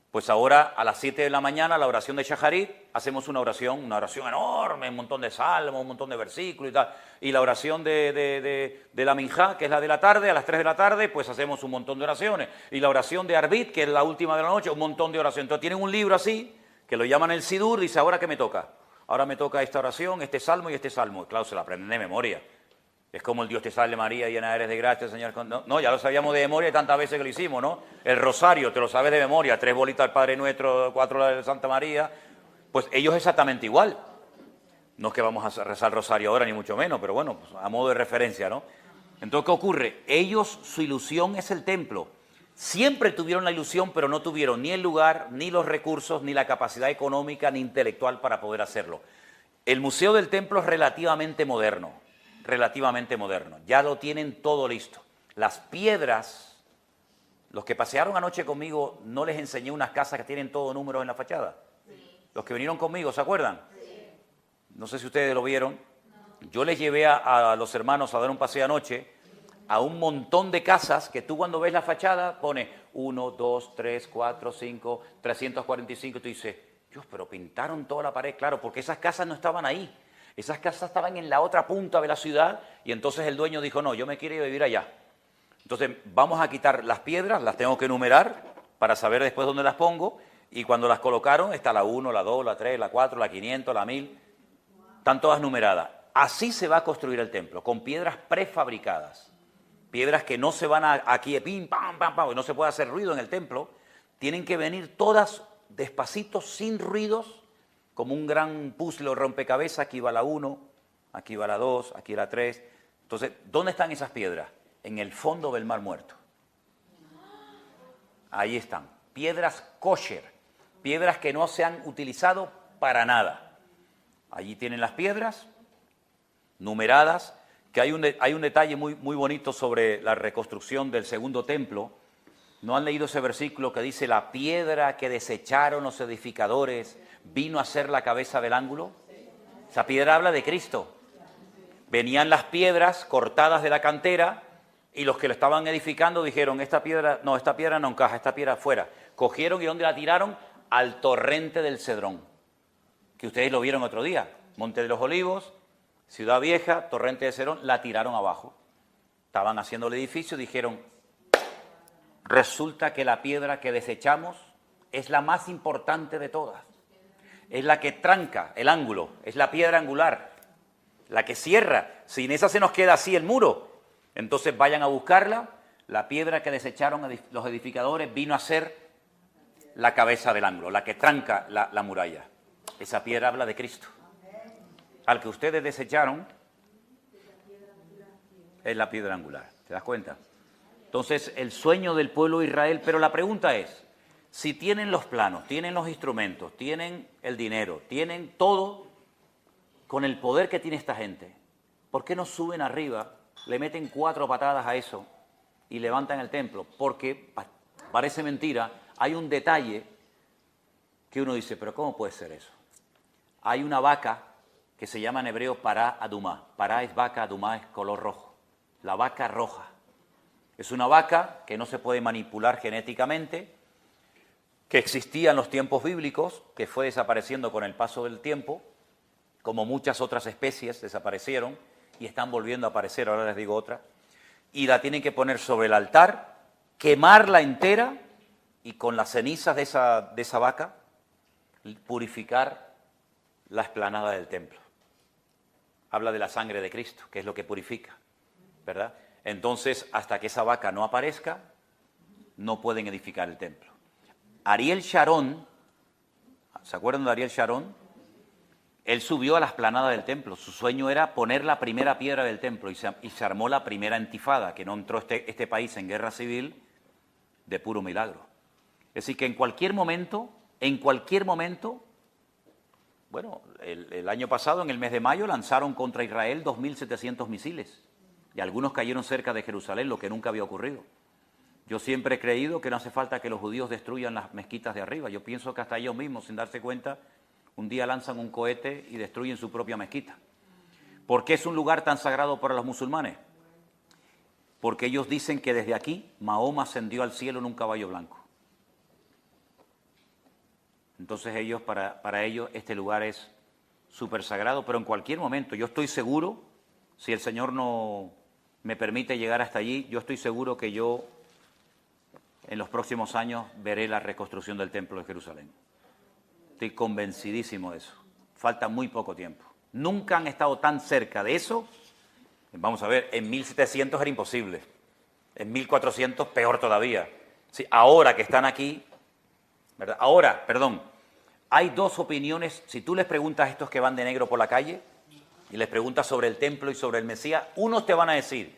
Pues ahora a las 7 de la mañana, la oración de Shacharit, hacemos una oración enorme, un montón de salmos, un montón de versículos y tal. Y la oración de la Minjá, que es la de la tarde, a las 3 de la tarde, pues hacemos un montón de oraciones. Y la oración de Arbit, que es la última de la noche, un montón de oraciones. Entonces tienen un libro así, que lo llaman el Sidur, dice, ¿ahora qué me toca? Ahora me toca esta oración, este salmo y este salmo. Claro, se la aprenden de memoria. Es como el Dios te salve María, llena eres de gracia, Señor. No, ya lo sabíamos de memoria tantas veces que lo hicimos, ¿no? El rosario, te lo sabes de memoria, 3 bolitas del Padre Nuestro, 4 de Santa María. Pues ellos exactamente igual. No es que vamos a rezar el rosario ahora, ni mucho menos, pero bueno, pues a modo de referencia, ¿no? Entonces, ¿qué ocurre? Ellos, su ilusión es el templo. Siempre tuvieron la ilusión, pero no tuvieron ni el lugar, ni los recursos, ni la capacidad económica, ni intelectual para poder hacerlo. El Museo del Templo es relativamente moderno, ya lo tienen todo listo. Las piedras, los que pasearon anoche conmigo, ¿no les enseñé unas casas que tienen todos números en la fachada? Sí. Los que vinieron conmigo, ¿se acuerdan? Sí. No sé si ustedes lo vieron. No. Yo les llevé a los hermanos a dar un paseo anoche a un montón de casas que tú cuando ves la fachada pone 1, 2, 3, 4, 5, 345, y tú dices, Dios, pero pintaron toda la pared, claro, porque esas casas no estaban ahí. Esas casas estaban en la otra punta de la ciudad y entonces el dueño dijo, no, yo me quiero ir a vivir allá. Entonces vamos a quitar las piedras, las tengo que enumerar para saber después dónde las pongo y cuando las colocaron está la 1, la 2, la 3, la 4, la 500, la 1000, están todas numeradas. Así se va a construir el templo, con piedras prefabricadas, piedras que no se van aquí de pim, pam, pam, pam, no se puede hacer ruido en el templo, tienen que venir todas despacito, sin ruidos, como un gran puzzle o rompecabezas, aquí va la 1, aquí va la 2, aquí la 3. Entonces, ¿dónde están esas piedras? En el fondo del Mar Muerto. Ahí están. Piedras kosher, piedras que no se han utilizado para nada. Allí tienen las piedras numeradas, que hay un detalle muy bonito sobre la reconstrucción del segundo templo. ¿No han leído ese versículo que dice, la piedra que desecharon los edificadores vino a ser la cabeza del ángulo? Esa piedra habla de Cristo. Venían las piedras cortadas de la cantera y los que lo estaban edificando dijeron, esta piedra no encaja, esta piedra fuera. Cogieron y ¿dónde la tiraron? Al torrente del Cedrón, que ustedes lo vieron otro día. Monte de los Olivos, Ciudad Vieja, torrente del Cedrón, la tiraron abajo. Estaban haciendo el edificio, dijeron, resulta que la piedra que desechamos es la más importante de todas. Es la que tranca el ángulo, es la piedra angular, la que cierra. Sin esa se nos queda así el muro. Entonces vayan a buscarla. La piedra que desecharon los edificadores vino a ser la cabeza del ángulo, la que tranca la muralla. Esa piedra habla de Cristo. Al que ustedes desecharon es la piedra angular. ¿Te das cuenta? Entonces, el sueño del pueblo de Israel, pero la pregunta es, si tienen los planos, tienen los instrumentos, tienen el dinero, tienen todo, con el poder que tiene esta gente, ¿por qué no suben arriba, le meten 4 patadas a eso y levantan el templo? Porque, parece mentira, hay un detalle que uno dice, pero ¿cómo puede ser eso? Hay una vaca que se llama en hebreo Pará Adumá. Pará es vaca, Adumá es color rojo. La vaca roja. Es una vaca que no se puede manipular genéticamente, que existía en los tiempos bíblicos, que fue desapareciendo con el paso del tiempo, como muchas otras especies desaparecieron y están volviendo a aparecer, ahora les digo otra, y la tienen que poner sobre el altar, quemarla entera y con las cenizas de esa vaca purificar la explanada del templo. Habla de la sangre de Cristo, que es lo que purifica, ¿verdad? Entonces, hasta que esa vaca no aparezca, no pueden edificar el templo. Ariel Sharon, ¿se acuerdan de Ariel Sharon? Él subió a la explanada del templo. Su sueño era poner la primera piedra del templo y se armó la primera intifada, que no entró este país en guerra civil de puro milagro. Es decir, que en cualquier momento, bueno, el año pasado, en el mes de mayo, lanzaron contra Israel 2.700 misiles y algunos cayeron cerca de Jerusalén, lo que nunca había ocurrido. Yo siempre he creído que no hace falta que los judíos destruyan las mezquitas de arriba. Yo pienso que hasta ellos mismos, sin darse cuenta, un día lanzan un cohete y destruyen su propia mezquita. ¿Por qué es un lugar tan sagrado para los musulmanes? Porque ellos dicen que desde aquí Mahoma ascendió al cielo en un caballo blanco. Entonces para ellos este lugar es súper sagrado, pero en cualquier momento, yo estoy seguro, si el Señor no me permite llegar hasta allí, yo estoy seguro que yo en los próximos años veré la reconstrucción del Templo de Jerusalén. Estoy convencidísimo de eso. Falta muy poco tiempo. Nunca han estado tan cerca de eso. Vamos a ver, en 1700 era imposible. En 1400 peor todavía. Sí, ahora que están aquí, ¿verdad? Ahora, perdón, hay 2 opiniones. Si tú les preguntas a estos que van de negro por la calle y les preguntas sobre el templo y sobre el Mesías, unos te van a decir,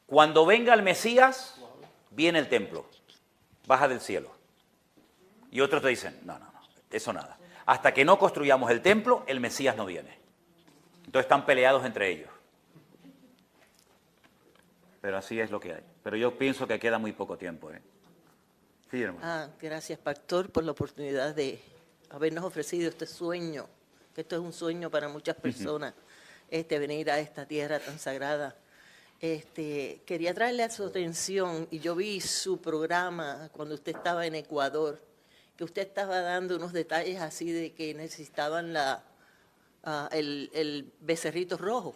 cuando venga el Mesías, viene el templo, baja del cielo. Y otros te dicen, no, eso nada. Hasta que no construyamos el templo, el Mesías no viene. Entonces están peleados entre ellos. Pero así es lo que hay. Pero yo pienso que queda muy poco tiempo, ¿eh? Sí, hermano. Gracias, pastor, por la oportunidad de habernos ofrecido este sueño, que esto es un sueño para muchas personas, venir a esta tierra tan sagrada. Quería traerle a su atención, y yo vi su programa cuando usted estaba en Ecuador, que usted estaba dando unos detalles así de que necesitaban el becerrito rojo.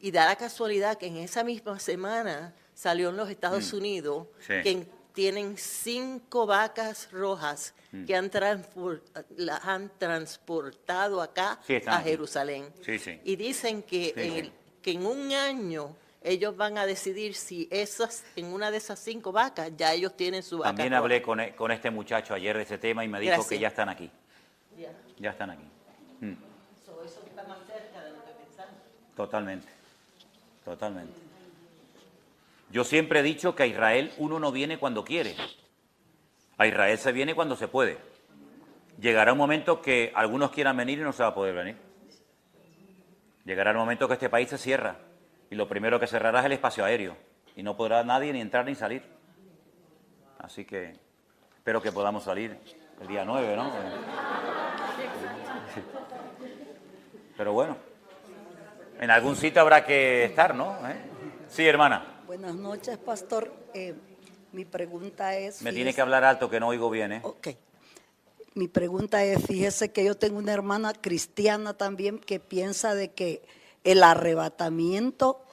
Y da la casualidad que en esa misma semana salió en los Estados Unidos que tienen 5 vacas rojas que las han transportado acá a Jerusalén. Y dicen que en un año ellos van a decidir si en una de esas 5 vacas ya ellos tienen su vaca. También hablé con este muchacho ayer de ese tema y me dijo que ya están aquí. Ya están aquí. Eso está más cerca de lo que pensamos. Totalmente. Yo siempre he dicho que a Israel uno no viene cuando quiere. A Israel se viene cuando se puede. Llegará un momento que algunos quieran venir y no se va a poder venir. Llegará el momento que este país se cierra. Y lo primero que cerrará es el espacio aéreo. Y no podrá nadie ni entrar ni salir. Así que espero que podamos salir el día 9, ¿no? Pero bueno, En algún sitio habrá que estar, ¿no? Sí, hermana. Buenas noches, pastor. Mi pregunta es... Me tiene que hablar alto, que no oigo bien, ¿eh? Ok. Mi pregunta es, fíjese que yo tengo una hermana cristiana también que piensa de que el arrebatamiento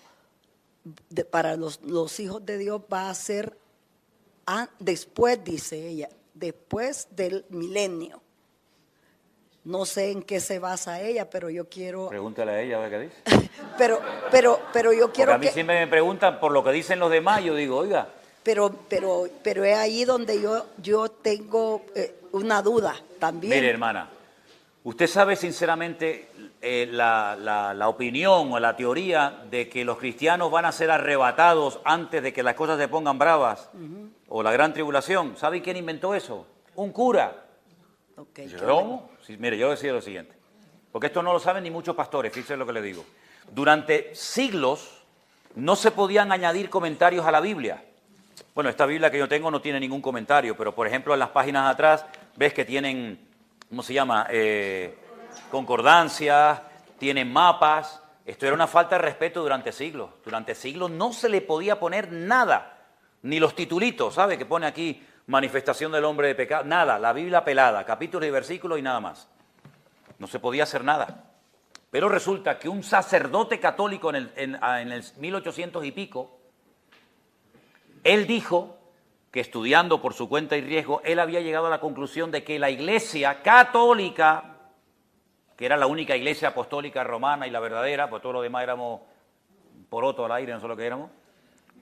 para los hijos de Dios va a ser después, dice ella, después del milenio. No sé en qué se basa ella, pero yo quiero... Pregúntale a ella, a ver qué dice. pero yo quiero Porque a mí siempre me preguntan por lo que dicen los demás, yo digo, oiga. Pero es ahí donde yo tengo una duda también. Mire, hermana, ¿usted sabe sinceramente la opinión o la teoría de que los cristianos van a ser arrebatados antes de que las cosas se pongan bravas? O la gran tribulación. ¿Sabe quién inventó eso? Un cura. Okay, ¿Cómo? Sí, mire, yo decía lo siguiente, porque esto no lo saben ni muchos pastores, fíjense lo que les digo. Durante siglos no se podían añadir comentarios a la Biblia. Bueno, esta Biblia que yo tengo no tiene ningún comentario, pero por ejemplo en las páginas atrás ves que tienen, ¿cómo se llama? Concordancias, tienen mapas. Esto era una falta de respeto durante siglos. Durante siglos no se le podía poner nada, ni los titulitos, ¿sabe? Que pone aquí manifestación del hombre de pecado, nada, la Biblia pelada, capítulos y versículos y nada más. No se podía hacer nada. Pero resulta que un sacerdote católico en el 1800 y pico, él dijo que estudiando por su cuenta y riesgo, él había llegado a la conclusión de que la Iglesia católica, que era la única iglesia apostólica romana y la verdadera, pues todos los demás éramos poroto al aire, no sé lo que éramos,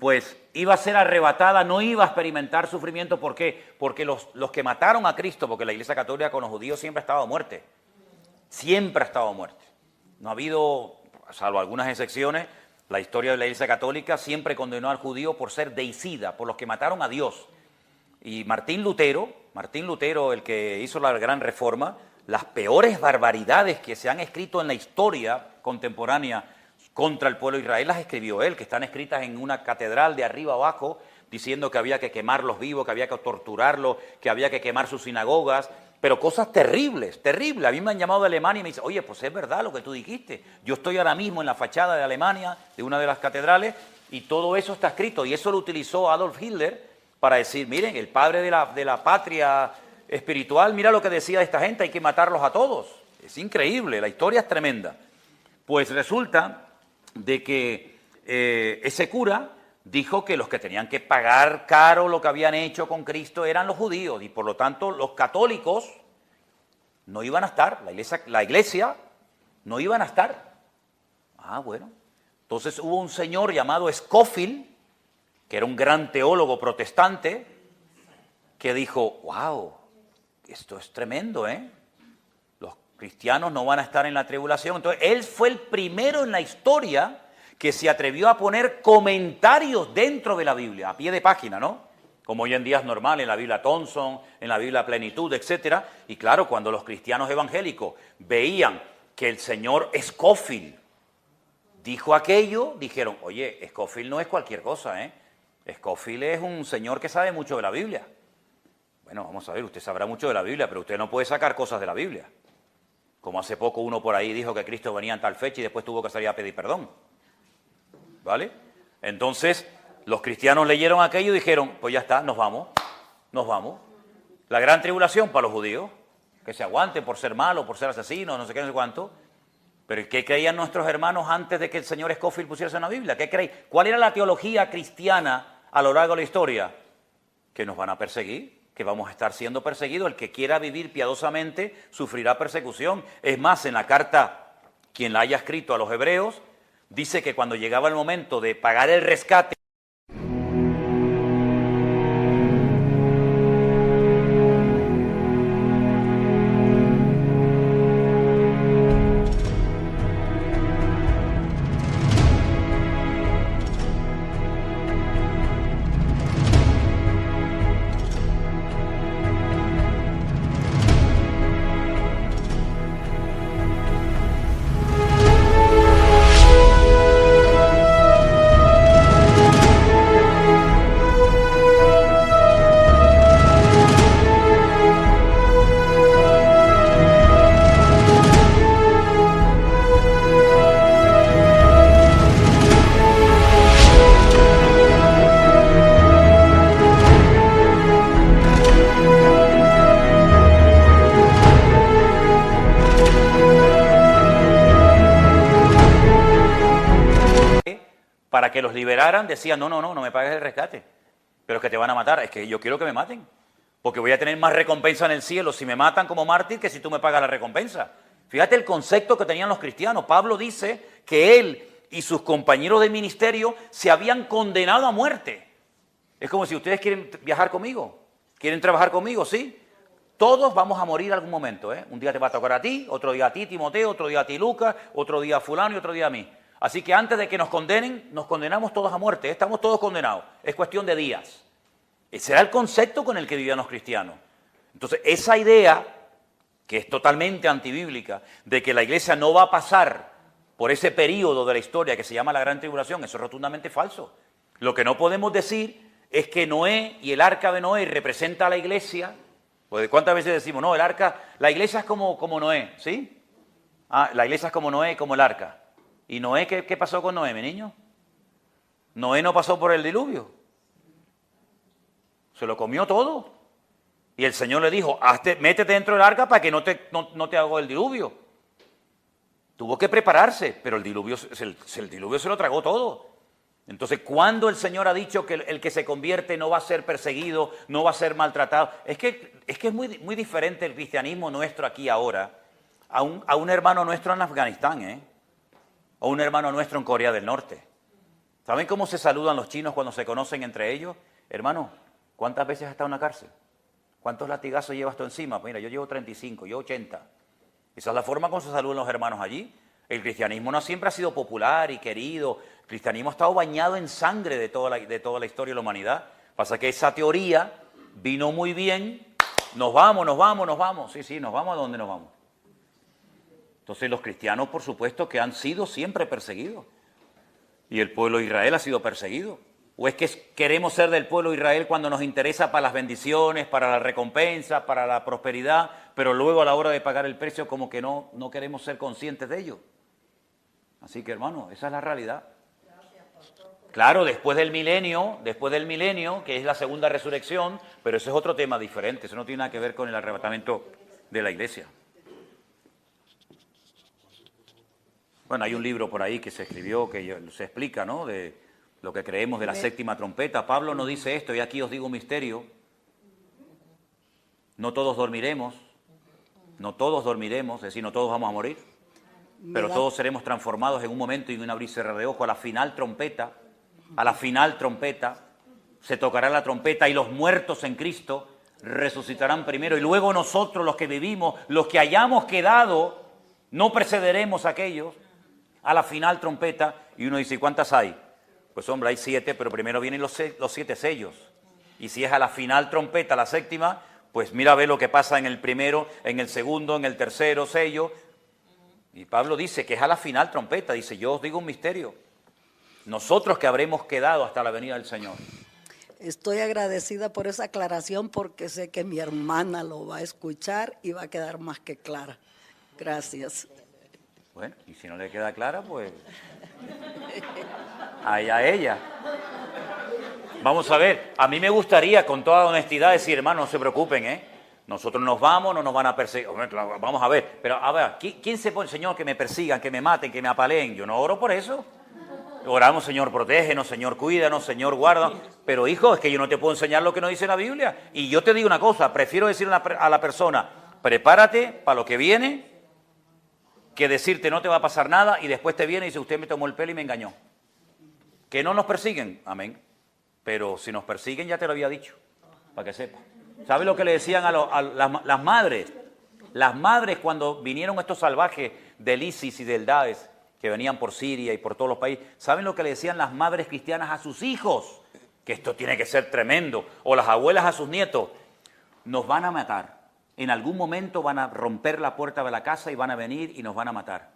pues iba a ser arrebatada, no iba a experimentar sufrimiento. ¿Por qué? Porque los que mataron a Cristo, porque la Iglesia Católica con los judíos siempre ha estado a muerte. Siempre ha estado a muerte. No ha habido, salvo algunas excepciones, la historia de la Iglesia Católica siempre condenó al judío por ser deicida, por los que mataron a Dios. Y Martín Lutero, el que hizo la gran reforma, las peores barbaridades que se han escrito en la historia contemporánea contra el pueblo de Israel las escribió él, que están escritas en una catedral de arriba abajo, diciendo que había que quemarlos vivos, que había que torturarlos, que había que quemar sus sinagogas, pero cosas terribles, terribles. A mí me han llamado de Alemania y me dicen, oye, pues es verdad lo que tú dijiste. Yo estoy ahora mismo en la fachada de Alemania, de una de las catedrales, y todo eso está escrito. Y eso lo utilizó Adolf Hitler para decir, miren, el padre de la patria espiritual, mira lo que decía esta gente, hay que matarlos a todos. Es increíble, la historia es tremenda. Pues resulta de que ese cura dijo que los que tenían que pagar caro lo que habían hecho con Cristo eran los judíos, y por lo tanto los católicos no iban a estar, la iglesia no iban a estar. Ah, bueno. Entonces hubo un señor llamado Scofield, que era un gran teólogo protestante, que dijo, wow, esto es tremendo, ¿eh? Los cristianos no van a estar en la tribulación. Entonces, él fue el primero en la historia que se atrevió a poner comentarios dentro de la Biblia, a pie de página, ¿no? Como hoy en día es normal en la Biblia Thompson, en la Biblia Plenitud, etc. Y claro, cuando los cristianos evangélicos veían que el señor Scofield dijo aquello, dijeron, oye, Scofield no es cualquier cosa, ¿eh? Scofield es un señor que sabe mucho de la Biblia. Bueno, vamos a ver, usted sabrá mucho de la Biblia, pero usted no puede sacar cosas de la Biblia. Como hace poco uno por ahí dijo que Cristo venía en tal fecha y después tuvo que salir a pedir perdón. ¿Vale? Entonces, los cristianos leyeron aquello y dijeron, pues ya está, nos vamos. La gran tribulación para los judíos, que se aguanten por ser malos, por ser asesinos, no sé qué, no sé cuánto. Pero ¿qué creían nuestros hermanos antes de que el señor Scofield pusiera en la Biblia? ¿Qué creían? ¿Cuál era la teología cristiana a lo largo de la historia? Que nos van a perseguir, que vamos a estar siendo perseguidos. El que quiera vivir piadosamente sufrirá persecución. Es más, en la carta, quien la haya escrito a los hebreos, dice que cuando llegaba el momento de pagar el rescate, para que los liberaran, decían, no me pagues el rescate, pero es que te van a matar. Es que yo quiero que me maten, porque voy a tener más recompensa en el cielo si me matan como mártir que si tú me pagas la recompensa. Fíjate el concepto que tenían los cristianos. Pablo dice que él y sus compañeros de ministerio se habían condenado a muerte. Es como si ustedes quieren viajar conmigo, quieren trabajar conmigo, ¿sí? Todos vamos a morir en algún momento, ¿eh? Un día te va a tocar a ti, otro día a ti, Timoteo, otro día a ti, Lucas, otro día a fulano y otro día a mí. Así que antes de que nos condenen, nos condenamos todos a muerte, estamos todos condenados. Es cuestión de días. Ese era el concepto con el que vivían los cristianos. Entonces, esa idea, que es totalmente antibíblica, de que la iglesia no va a pasar por ese periodo de la historia que se llama la Gran Tribulación, eso es rotundamente falso. Lo que no podemos decir es que Noé y el arca de Noé representa a la iglesia. Pues ¿cuántas veces decimos, no, la iglesia es como Noé, ¿sí? La iglesia es como Noé, como el arca. ¿Y Noé qué pasó con Noé, mi niño? Noé no pasó por el diluvio. Se lo comió todo. Y el Señor le dijo, métete dentro del arca para que no te haga el diluvio. Tuvo que prepararse, pero el diluvio se lo tragó todo. Entonces, ¿cuándo el Señor ha dicho que el que se convierte no va a ser perseguido, no va a ser maltratado? Es que es muy, muy diferente el cristianismo nuestro aquí ahora a un hermano nuestro en Afganistán, ¿eh? O un hermano nuestro en Corea del Norte. ¿Saben cómo se saludan los chinos cuando se conocen entre ellos? Hermano, ¿cuántas veces has estado en la cárcel? ¿Cuántos latigazos llevas tú encima? Mira, yo llevo 35, yo 80. Esa es la forma como se saludan los hermanos allí. El cristianismo no siempre ha sido popular y querido. El cristianismo ha estado bañado en sangre de toda la historia de la humanidad. Pasa que esa teoría vino muy bien. Nos vamos. Sí, nos vamos a donde nos vamos. Entonces los cristianos, por supuesto, que han sido siempre perseguidos. Y el pueblo de Israel ha sido perseguido. ¿O es que queremos ser del pueblo de Israel cuando nos interesa para las bendiciones, para la recompensa, para la prosperidad, pero luego a la hora de pagar el precio como que no queremos ser conscientes de ello? Así que, hermano, esa es la realidad. Claro, después del milenio, que es la segunda resurrección, pero eso es otro tema diferente, eso no tiene nada que ver con el arrebatamiento de la iglesia. Bueno, hay un libro por ahí que se escribió que se explica, ¿no?, de lo que creemos de la séptima trompeta. Pablo nos dice esto, y aquí os digo un misterio. No todos dormiremos, es decir, no todos vamos a morir, pero todos seremos transformados en un momento y en un abrir y cerrar de ojos. A la final trompeta, se tocará la trompeta y los muertos en Cristo resucitarán primero. Y luego nosotros, los que vivimos, los que hayamos quedado, no precederemos a aquellos a la final trompeta. Y uno dice, ¿cuántas hay? Pues hombre, hay 7, pero primero vienen los 7 sellos. Y si es a la final trompeta, la séptima, pues mira a ver lo que pasa en el primero, en el segundo, en el tercero sello. Y Pablo dice que es a la final trompeta. Dice, yo os digo un misterio. Nosotros que habremos quedado hasta la venida del Señor. Estoy agradecida por esa aclaración porque sé que mi hermana lo va a escuchar y va a quedar más que clara. Gracias. Bueno, y si no le queda clara, pues allá ella. Vamos a ver, a mí me gustaría con toda honestidad decir, hermano, no se preocupen, ¿eh? Nosotros nos vamos, no nos van a perseguir. Vamos a ver, pero a ver, ¿quién se pone, Señor, que me persigan, que me maten, que me apaleen? Yo no oro por eso. Oramos, Señor, protégenos, Señor, cuídanos, Señor, guárdanos. Pero, hijo, es que yo no te puedo enseñar lo que nos dice la Biblia. Y yo te digo una cosa, prefiero decir a la persona, prepárate para lo que viene, que decirte no te va a pasar nada y después te viene y dice, usted me tomó el pelo y me engañó. Que no nos persiguen, amén. Pero si nos persiguen ya te lo había dicho, para que sepas. ¿Sabes lo que le decían a las madres? Las madres cuando vinieron estos salvajes del ISIS y del Daesh, que venían por Siria y por todos los países, ¿saben lo que le decían las madres cristianas a sus hijos? Que esto tiene que ser tremendo. O las abuelas a sus nietos. Nos van a matar. En algún momento van a romper la puerta de la casa y van a venir y nos van a matar.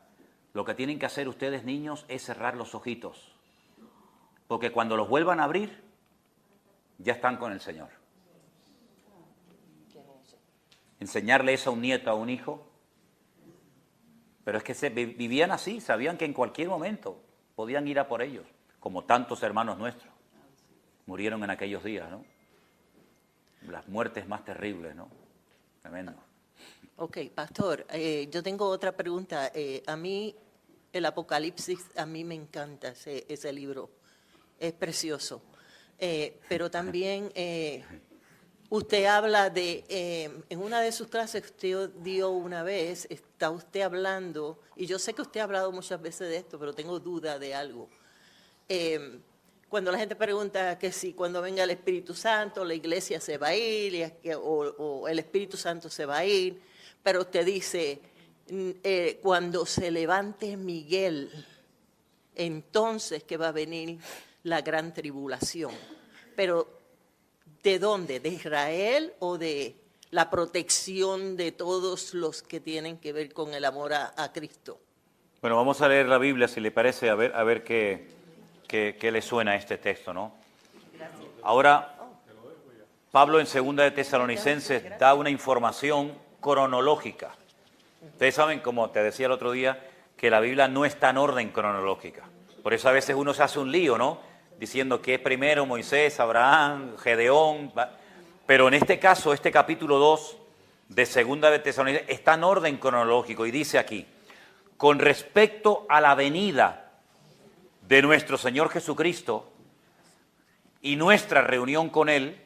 Lo que tienen que hacer ustedes, niños, es cerrar los ojitos. Porque cuando los vuelvan a abrir, ya están con el Señor. Enseñarle eso a un nieto, a un hijo. Pero es que vivían así, sabían que en cualquier momento podían ir a por ellos, como tantos hermanos nuestros murieron en aquellos días, ¿no? Las muertes más terribles, ¿no? Tremendo. Ok, pastor, yo tengo otra pregunta. A mí, el Apocalipsis, a mí me encanta ese libro. es precioso. Pero también usted habla de, en una de sus clases que usted dio una vez, está usted hablando, y yo sé que usted ha hablado muchas veces de esto, pero tengo duda de algo. Cuando la gente pregunta que si cuando venga el Espíritu Santo la iglesia se va a ir o el Espíritu Santo se va a ir, pero usted dice, cuando se levante Miguel, entonces que va a venir la gran tribulación. Pero ¿de dónde? ¿De Israel o de la protección de todos los que tienen que ver con el amor a Cristo? Bueno, vamos a leer la Biblia, si le parece, a ver qué le suena a este texto, ¿no? Ahora, Pablo en 2 de Tesalonicenses da una información cronológica. Ustedes saben, como te decía el otro día, que la Biblia no está en orden cronológica. Por eso a veces uno se hace un lío, ¿no? Diciendo que es primero Moisés, Abraham, Gedeón. Pero en este caso, este capítulo 2 de 2 de Tesalonicenses está en orden cronológico y dice aquí, con respecto a la venida de nuestro Señor Jesucristo y nuestra reunión con Él,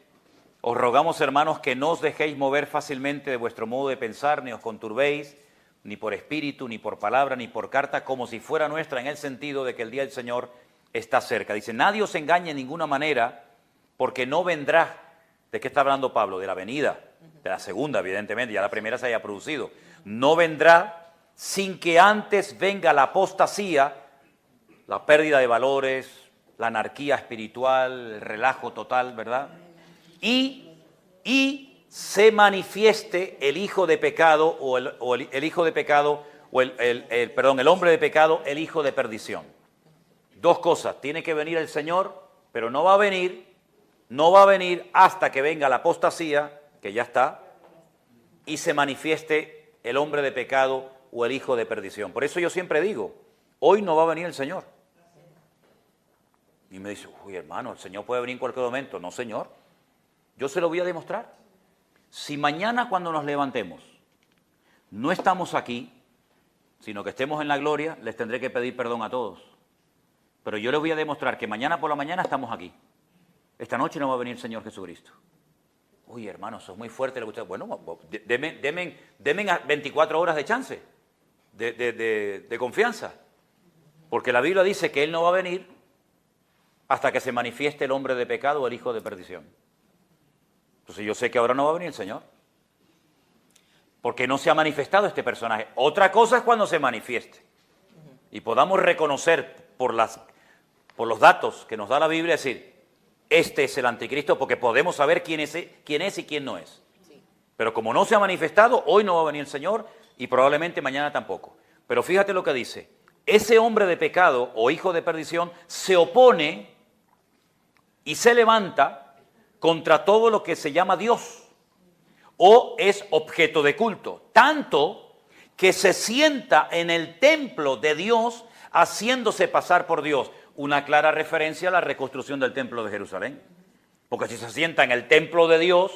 os rogamos, hermanos, que no os dejéis mover fácilmente de vuestro modo de pensar, ni os conturbéis, ni por espíritu, ni por palabra, ni por carta, como si fuera nuestra, en el sentido de que el día del Señor está cerca. Dice, nadie os engañe en ninguna manera, porque no vendrá. ¿De qué está hablando Pablo? De la venida, de la segunda, evidentemente, ya la primera se haya producido. No vendrá sin que antes venga la apostasía, la pérdida de valores, la anarquía espiritual, el relajo total, ¿verdad? Y se manifieste el hijo de pecado el hijo de pecado o el hombre de pecado, el hijo de perdición. Dos cosas, tiene que venir el Señor, pero no va a venir hasta que venga la apostasía, que ya está, y se manifieste el hombre de pecado o el hijo de perdición. Por eso yo siempre digo, hoy no va a venir el Señor. Y me dice, uy, hermano, el Señor puede venir en cualquier momento. No, Señor, yo se lo voy a demostrar. Si mañana cuando nos levantemos no estamos aquí, sino que estemos en la gloria, les tendré que pedir perdón a todos. Pero yo les voy a demostrar que mañana por la mañana estamos aquí. Esta noche no va a venir el Señor Jesucristo. Uy, hermano, eso es muy fuerte lo que usted... Bueno, denme 24 horas de chance, de confianza. Porque la Biblia dice que Él no va a venir hasta que se manifieste el hombre de pecado o el hijo de perdición. Entonces yo sé que ahora no va a venir el Señor. Porque no se ha manifestado este personaje. Otra cosa es cuando se manifieste. Y podamos reconocer por los datos que nos da la Biblia, decir, este es el anticristo, porque podemos saber quién es y quién no es. Sí. Pero como no se ha manifestado, hoy no va a venir el Señor y probablemente mañana tampoco. Pero fíjate lo que dice. Ese hombre de pecado o hijo de perdición se opone y se levanta contra todo lo que se llama Dios o es objeto de culto. Tanto que se sienta en el templo de Dios haciéndose pasar por Dios. Una clara referencia a la reconstrucción del templo de Jerusalén. Porque si se sienta en el templo de Dios,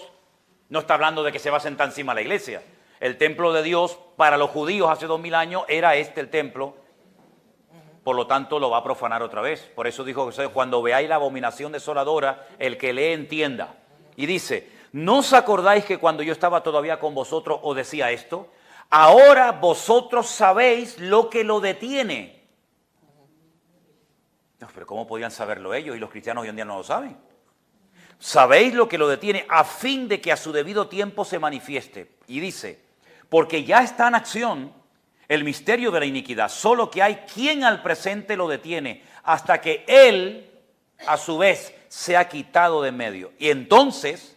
no está hablando de que se va a sentar encima de la iglesia. El templo de Dios para los judíos hace 2000 años era el templo. Por lo tanto, lo va a profanar otra vez. Por eso dijo Jesús, cuando veáis la abominación desoladora, el que lee entienda. Y dice, ¿no os acordáis que cuando yo estaba todavía con vosotros os decía esto? Ahora vosotros sabéis lo que lo detiene. No, pero ¿cómo podían saberlo ellos? Y los cristianos hoy en día no lo saben. Sabéis lo que lo detiene a fin de que a su debido tiempo se manifieste. Y dice, porque ya está en acción el misterio de la iniquidad, solo que hay quien al presente lo detiene, hasta que él, a su vez, se ha quitado de en medio. Y entonces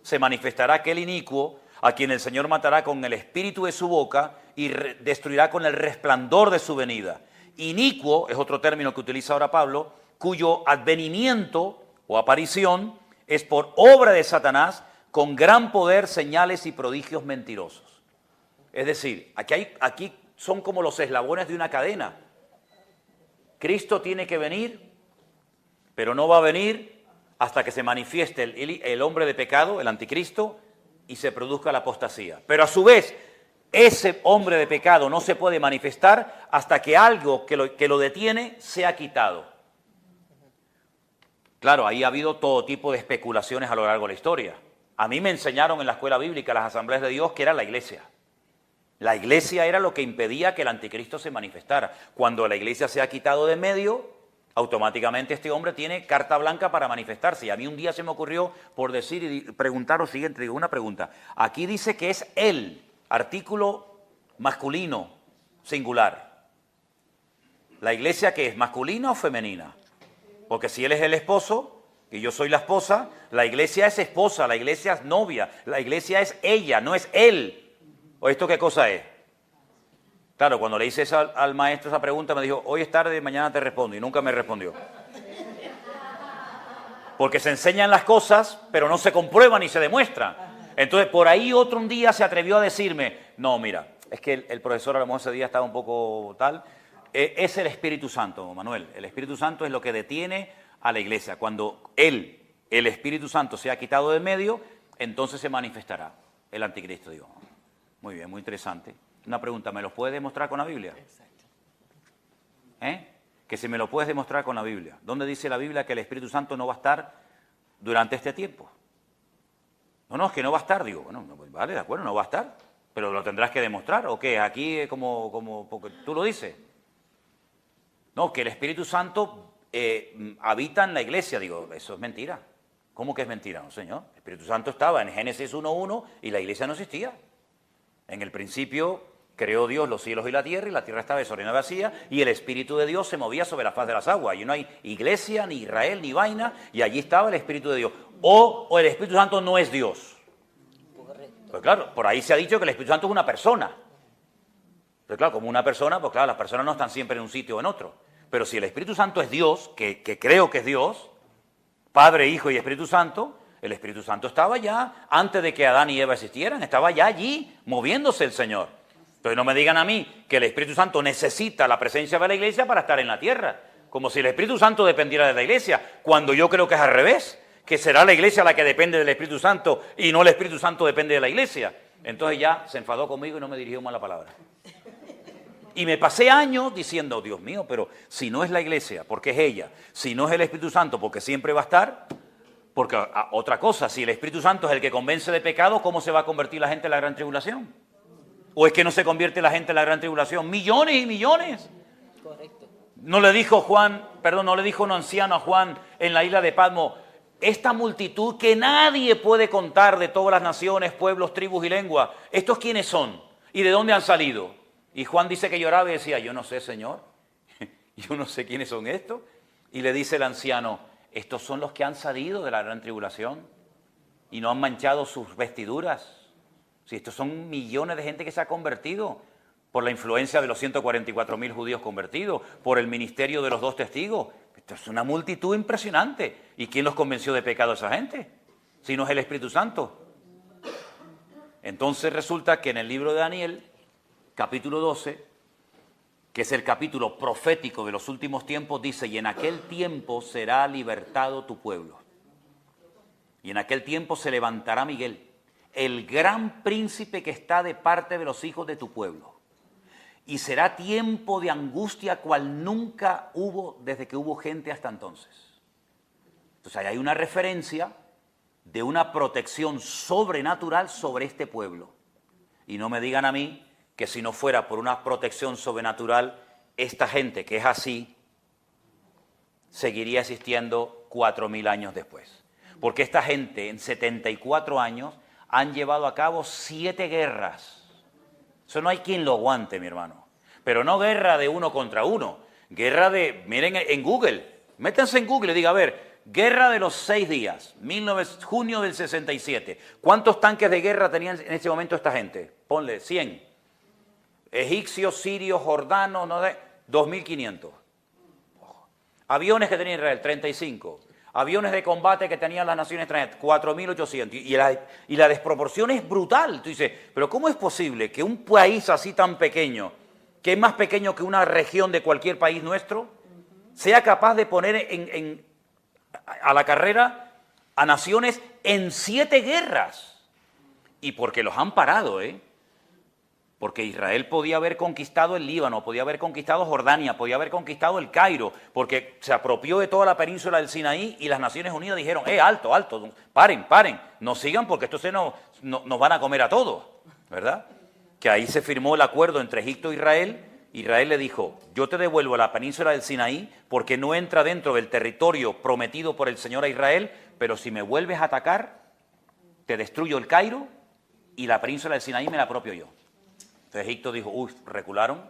se manifestará aquel inicuo, a quien el Señor matará con el espíritu de su boca y destruirá con el resplandor de su venida. Inicuo es otro término que utiliza ahora Pablo, cuyo advenimiento o aparición es por obra de Satanás, con gran poder, señales y prodigios mentirosos. Es decir, aquí son como los eslabones de una cadena. Cristo tiene que venir, pero no va a venir hasta que se manifieste el hombre de pecado, el anticristo, y se produzca la apostasía. Pero a su vez, ese hombre de pecado no se puede manifestar hasta que algo que lo detiene sea quitado. Claro, ahí ha habido todo tipo de especulaciones a lo largo de la historia. A mí me enseñaron en la escuela bíblica, las asambleas de Dios, que era la iglesia. La iglesia era lo que impedía que el anticristo se manifestara. Cuando la iglesia se ha quitado de medio, automáticamente este hombre tiene carta blanca para manifestarse. Y a mí un día se me ocurrió por decir y preguntar lo siguiente, digo, una pregunta. Aquí dice que es él, artículo masculino, singular. ¿La iglesia qué es, masculina o femenina? Porque si él es el esposo y yo soy la esposa, la iglesia es esposa, la iglesia es novia, la iglesia es ella, no es él. ¿O esto qué cosa es? Claro, cuando le hice al maestro esa pregunta me dijo, hoy es tarde, mañana te respondo, y nunca me respondió. Porque se enseñan las cosas, pero no se comprueban ni se demuestran. Entonces, por ahí otro un día se atrevió a decirme, no, mira, es que el profesor a lo mejor ese día estaba un poco tal. Es el Espíritu Santo, Manuel. El Espíritu Santo es lo que detiene a la iglesia. Cuando el Espíritu Santo se ha quitado de medio, entonces se manifestará el anticristo, digo. Muy bien, muy interesante. Una pregunta, ¿me los puedes demostrar con la Biblia? Exacto. Que si me lo puedes demostrar con la Biblia. ¿Dónde dice la Biblia que el Espíritu Santo no va a estar durante este tiempo? No, es que no va a estar, digo. Bueno, pues vale, de acuerdo, no va a estar. Pero lo tendrás que demostrar, ¿o qué? Aquí como porque tú lo dices. No, que el Espíritu Santo habita en la iglesia. Digo, eso es mentira. ¿Cómo que es mentira? No, señor. El Espíritu Santo estaba en Génesis 1:1 y la iglesia no existía. En el principio creó Dios los cielos y la tierra estaba desordenada y vacía, y el Espíritu de Dios se movía sobre la faz de las aguas. Y no hay iglesia, ni Israel, ni vaina, y allí estaba el Espíritu de Dios. O el Espíritu Santo no es Dios. Pues claro, por ahí se ha dicho que el Espíritu Santo es una persona. Pero claro, como una persona, pues claro, las personas no están siempre en un sitio o en otro. Pero si el Espíritu Santo es Dios, que creo que es Dios, Padre, Hijo y Espíritu Santo, el Espíritu Santo estaba ya, antes de que Adán y Eva existieran, estaba ya allí, moviéndose el Señor. Entonces no me digan a mí que el Espíritu Santo necesita la presencia de la iglesia para estar en la tierra. Como si el Espíritu Santo dependiera de la iglesia, cuando yo creo que es al revés, que será la iglesia la que depende del Espíritu Santo y no el Espíritu Santo depende de la iglesia. Entonces ya se enfadó conmigo y no me dirigió más la palabra. Y me pasé años diciendo, Dios mío, pero si no es la iglesia, porque es ella, si no es el Espíritu Santo, porque siempre va a estar, porque otra cosa, si el Espíritu Santo es el que convence de pecado, ¿cómo se va a convertir la gente en la gran tribulación? ¿O es que no se convierte la gente en la gran tribulación? Millones y millones. Correcto. No le dijo un anciano a Juan en la isla de Patmos, esta multitud que nadie puede contar de todas las naciones, pueblos, tribus y lenguas, ¿estos quiénes son? ¿Y de dónde han salido? Y Juan dice que lloraba y decía, yo no sé, Señor, yo no sé quiénes son estos. Y le dice el anciano, estos son los que han salido de la gran tribulación y no han manchado sus vestiduras. Si estos son millones de gente que se ha convertido por la influencia de los 144.000 judíos convertidos, por el ministerio de los 2 testigos. Esto es una multitud impresionante. ¿Y quién los convenció de pecado a esa gente? Si no es el Espíritu Santo. Entonces resulta que en el libro de Daniel, capítulo 12, que es el capítulo profético de los últimos tiempos, dice, y en aquel tiempo será libertado tu pueblo. Y en aquel tiempo se levantará Miguel, el gran príncipe que está de parte de los hijos de tu pueblo. Y será tiempo de angustia cual nunca hubo desde que hubo gente hasta entonces. Entonces ahí hay una referencia de una protección sobrenatural sobre este pueblo. Y no me digan a mí que si no fuera por una protección sobrenatural, esta gente que es así, seguiría existiendo 4.000 años después. Porque esta gente en 74 años han llevado a cabo 7 guerras. Eso no hay quien lo aguante, mi hermano. Pero no guerra de uno contra uno. Guerra de, miren en Google, métanse en Google y diga, a ver, guerra de los 6 días, junio del 67. ¿Cuántos tanques de guerra tenían en ese momento esta gente? Ponle 100. Egipcios, sirios, jordanos, no sé, 2.500. Aviones que tenía Israel, 35. Aviones de combate que tenían las naciones extranjeras, 4.800. Y la desproporción es brutal. Tú dices, pero ¿cómo es posible que un país así tan pequeño, que es más pequeño que una región de cualquier país nuestro, sea capaz de poner a la carrera a naciones en 7 guerras? Y porque los han parado, ¿eh? Porque Israel podía haber conquistado el Líbano, podía haber conquistado Jordania, podía haber conquistado el Cairo, porque se apropió de toda la península del Sinaí y las Naciones Unidas dijeron, alto, alto, paren, no sigan porque esto nos van a comer a todos, ¿verdad? Que ahí se firmó el acuerdo entre Egipto e Israel. Israel le dijo, yo te devuelvo la península del Sinaí porque no entra dentro del territorio prometido por el Señor a Israel, pero si me vuelves a atacar, te destruyo el Cairo y la península del Sinaí me la apropio yo. Entonces Egipto dijo, recularon.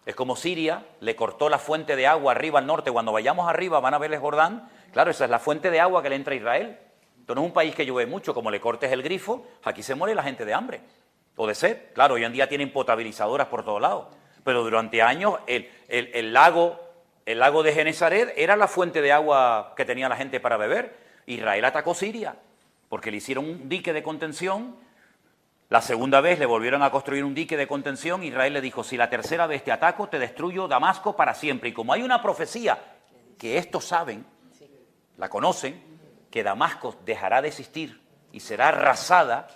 Es como Siria le cortó la fuente de agua arriba al norte. Cuando vayamos arriba van a ver el Jordán. Claro, esa es la fuente de agua que le entra a Israel. Entonces no es un país que llueve mucho, como le cortes el grifo, aquí se muere la gente de hambre o de sed. Claro, hoy en día tienen potabilizadoras por todos lados. Pero durante años el lago de Genesaret era la fuente de agua que tenía la gente para beber. Israel atacó Siria porque le hicieron un dique de contención. La segunda vez le volvieron a construir un dique de contención. Israel le dijo, si la tercera vez te ataco, te destruyo Damasco para siempre. Y como hay una profecía que estos saben, la conocen, que Damasco dejará de existir y será arrasada,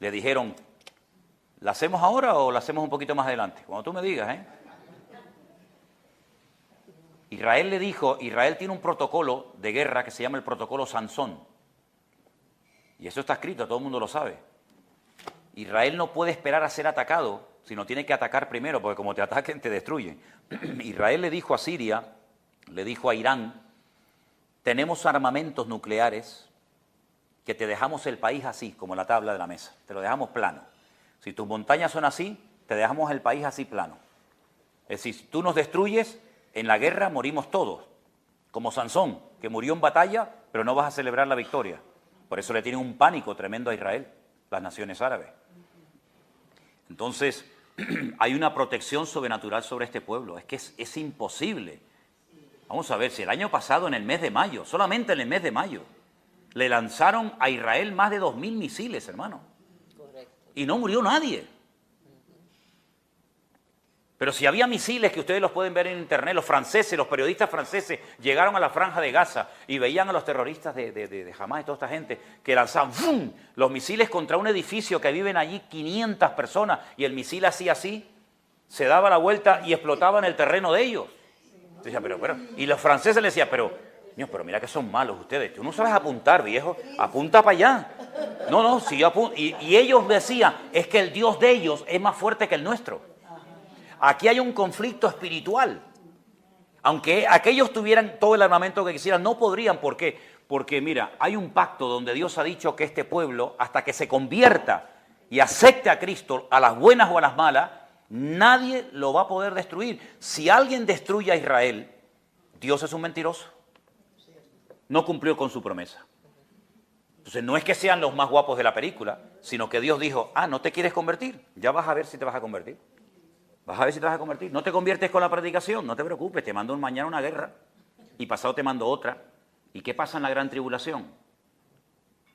le dijeron, ¿la hacemos ahora o la hacemos un poquito más adelante? Cuando tú me digas, ¿eh? Israel le dijo, Israel tiene un protocolo de guerra que se llama el protocolo Sansón. Y eso está escrito, todo el mundo lo sabe. Israel no puede esperar a ser atacado, sino tiene que atacar primero, porque como te ataquen, te destruyen. Israel le dijo a Siria, le dijo a Irán, tenemos armamentos nucleares que te dejamos el país así, como la tabla de la mesa, te lo dejamos plano. Si tus montañas son así, te dejamos el país así plano. Es decir, si tú nos destruyes, en la guerra morimos todos, como Sansón, que murió en batalla, pero no vas a celebrar la victoria. Por eso le tienen un pánico tremendo a Israel, las naciones árabes. Entonces, hay una protección sobrenatural sobre este pueblo. Es que es imposible. Vamos a ver, si el año pasado, en el mes de mayo, solamente en el mes de mayo, le lanzaron a Israel más de 2.000 misiles, hermano. Correcto. Y no murió nadie. Pero si había misiles, que ustedes los pueden ver en internet, los franceses, los periodistas franceses llegaron a la franja de Gaza y veían a los terroristas de Hamás y toda esta gente que lanzaban ¡fum!, los misiles contra un edificio que viven allí 500 personas y el misil hacía así, se daba la vuelta y explotaba en el terreno de ellos. Decía, pero, y los franceses le decían, pero mira que son malos ustedes, tú no sabes apuntar, viejo, apunta para allá. No, si yo apunto. Y ellos decían, es que el Dios de ellos es más fuerte que el nuestro. Aquí hay un conflicto espiritual. Aunque aquellos tuvieran todo el armamento que quisieran, no podrían. ¿Por qué? Porque, mira, hay un pacto donde Dios ha dicho que este pueblo, hasta que se convierta y acepte a Cristo, a las buenas o a las malas, nadie lo va a poder destruir. Si alguien destruye a Israel, Dios es un mentiroso. No cumplió con su promesa. Entonces, no es que sean los más guapos de la película, sino que Dios dijo, ¿no te quieres convertir? Ya vas a ver si te vas a convertir. Vas a ver si te vas a convertir. No te conviertes con la predicación, no te preocupes, te mando mañana una guerra y pasado te mando otra. ¿Y qué pasa en la gran tribulación?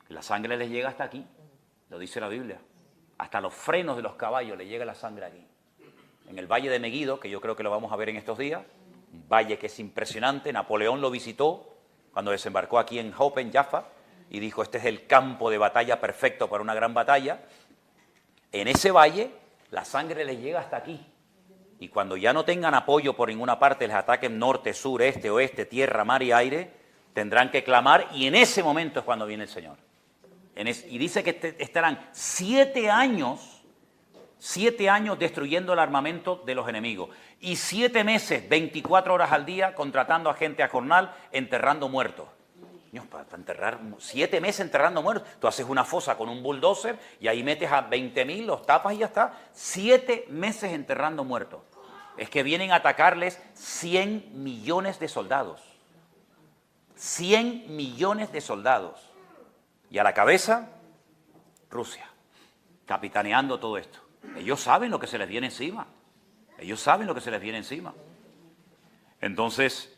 La sangre les llega hasta aquí, lo dice la Biblia. Hasta los frenos de los caballos le llega la sangre aquí. En el valle de Meguido, que yo creo que lo vamos a ver en estos días, un valle que es impresionante, Napoleón lo visitó cuando desembarcó aquí en Jope, en Jaffa, y dijo, este es el campo de batalla perfecto para una gran batalla. En ese valle la sangre les llega hasta aquí. Y cuando ya no tengan apoyo por ninguna parte, les ataquen norte, sur, este, oeste, tierra, mar y aire, tendrán que clamar y en ese momento es cuando viene el Señor. Y dice que estarán 7 años destruyendo el armamento de los enemigos. Y 7 meses, 24 horas al día, contratando a gente a jornal, enterrando muertos. Dios, para enterrar 7 meses enterrando muertos. Tú haces una fosa con un bulldozer y ahí metes a 20.000, los tapas y ya está. 7 meses enterrando muertos. Es que vienen a atacarles 100 millones de soldados. 100 millones de soldados. Y a la cabeza, Rusia, capitaneando todo esto. Ellos saben lo que se les viene encima. Ellos saben lo que se les viene encima. Entonces,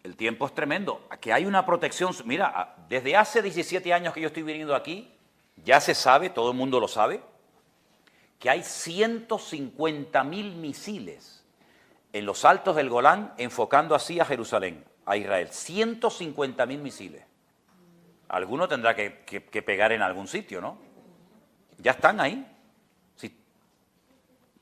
el tiempo es tremendo. Aquí hay una protección. Mira, desde hace 17 años que yo estoy viniendo aquí, ya se sabe, todo el mundo lo sabe, que hay 150.000 misiles en los altos del Golán enfocando así a Jerusalén, a Israel. 150.000 misiles. Alguno tendrá que pegar en algún sitio, ¿no? Ya están ahí. Sí.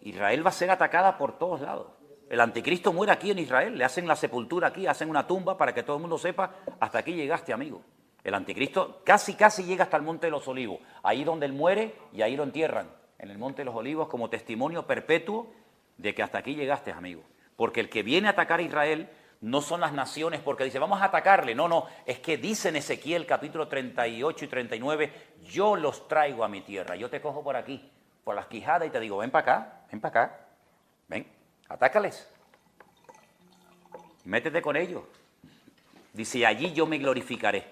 Israel va a ser atacada por todos lados. El anticristo muere aquí en Israel, le hacen la sepultura aquí, hacen una tumba para que todo el mundo sepa, hasta aquí llegaste, amigo. El anticristo casi llega hasta el Monte de los Olivos, ahí donde él muere y ahí lo entierran, en el Monte de los Olivos, como testimonio perpetuo de que hasta aquí llegaste, amigo. Porque el que viene a atacar a Israel no son las naciones porque dice, vamos a atacarle. No, es que dice en Ezequiel capítulo 38 y 39, yo los traigo a mi tierra, yo te cojo por aquí, por las quijadas y te digo, ven para acá, ven, atácales, métete con ellos. Dice, allí yo me glorificaré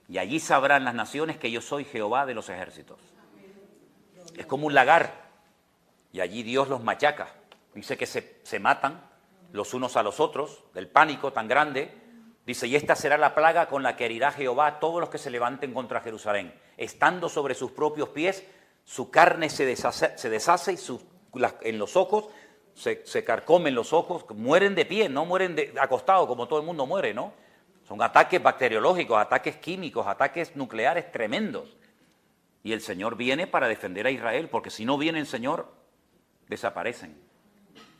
y allí sabrán las naciones que yo soy Jehová de los ejércitos. Es como un lagar y allí Dios los machaca. Dice que se matan los unos a los otros, del pánico tan grande. Dice, y esta será la plaga con la que herirá Jehová a todos los que se levanten contra Jerusalén. Estando sobre sus propios pies, su carne se deshace y en los ojos se carcomen los ojos, mueren de pie, no mueren acostados como todo el mundo muere, ¿no? Son ataques bacteriológicos, ataques químicos, ataques nucleares tremendos. Y el Señor viene para defender a Israel, porque si no viene el Señor, desaparecen.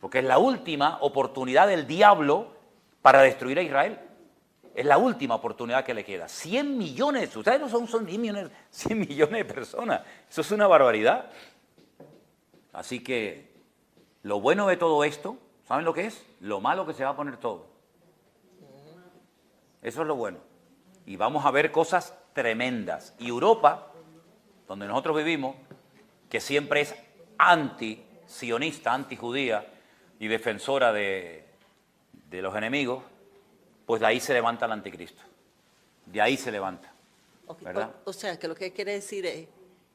Porque es la última oportunidad del diablo para destruir a Israel. Es la última oportunidad que le queda. 100 millones, ustedes no son 10 millones, 100 millones de personas. Eso es una barbaridad. Así que lo bueno de todo esto, ¿saben lo que es? Lo malo que se va a poner todo. Eso es lo bueno. Y vamos a ver cosas tremendas. Y Europa, donde nosotros vivimos, que siempre es anti-sionista, anti-judía y defensora de los enemigos, pues de ahí se levanta el anticristo. De ahí se levanta. Okay, ¿verdad? o sea, que lo que quiere decir es,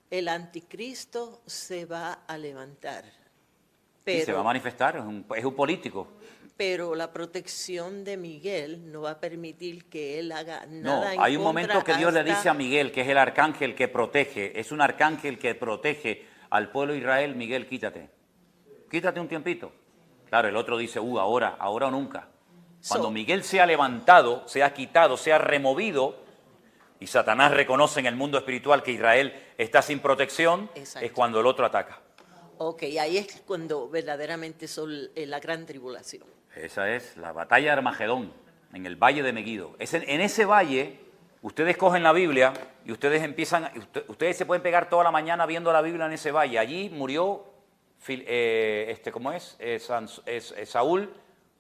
el anticristo se va a levantar. Pero, y se va a manifestar, es un político. Pero la protección de Miguel no va a permitir que él haga nada. No, hay un momento que Dios le dice a Miguel, que es el arcángel que protege, es un arcángel que protege al pueblo de Israel. Miguel, quítate un tiempito. Claro, el otro dice, ahora o nunca. Cuando Miguel sea levantado, sea quitado, sea removido, y Satanás reconoce en el mundo espiritual que Israel está sin protección, exacto, es cuando el otro ataca. Ok, ahí es cuando verdaderamente son la gran tribulación. Esa es la batalla de Armagedón, en el valle de Meguido. En ese valle, ustedes cogen la Biblia y ustedes ustedes se pueden pegar toda la mañana viendo la Biblia en ese valle. Allí murió, Saúl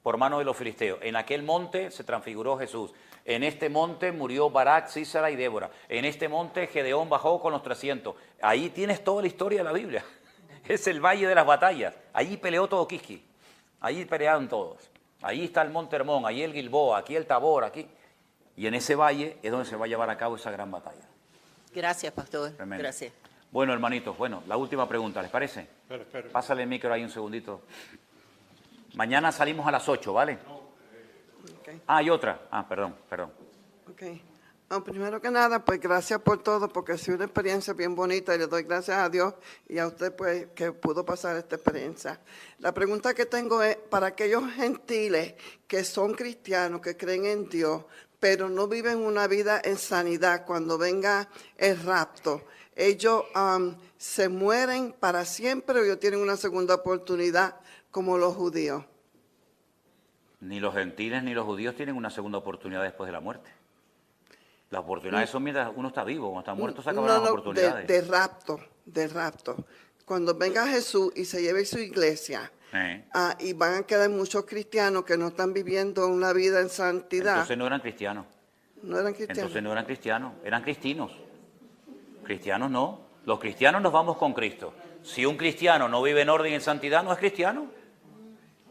por mano de los filisteos. En aquel monte se transfiguró Jesús. En este monte murió Barak, Sísara y Débora. En este monte Gedeón bajó con los 300. Ahí tienes toda la historia de la Biblia. Es el valle de las batallas. Allí peleó todo Quisqui. Allí pelearon todos. Allí está el Monte Hermón, allí el Gilboa, aquí el Tabor, aquí. Y en ese valle es donde se va a llevar a cabo esa gran batalla. Gracias, pastor. Tremendo. Gracias. Bueno, hermanitos, la última pregunta, ¿les parece? Espera. Pásale el micro ahí un segundito. Mañana salimos a las 8, ¿vale? Okay. Hay otra. Perdón. Okay. Primero que nada, pues gracias por todo, porque ha sido una experiencia bien bonita y le doy gracias a Dios y a usted pues que pudo pasar esta experiencia. La pregunta que tengo es, para aquellos gentiles que son cristianos, que creen en Dios, pero no viven una vida en sanidad, cuando venga el rapto, ¿ellos se mueren para siempre o ellos tienen una segunda oportunidad como los judíos? Ni los gentiles ni los judíos tienen una segunda oportunidad después de la muerte. Las oportunidades son mientras uno está vivo, cuando está muerto se acaban las oportunidades. De rapto. Cuando venga Jesús y se lleve su iglesia, y van a quedar muchos cristianos que no están viviendo una vida en santidad. Entonces no eran cristianos. No eran cristianos. Entonces no eran cristianos, eran cristinos. Cristianos no. Los cristianos nos vamos con Cristo. Si un cristiano no vive en orden y en santidad, no es cristiano.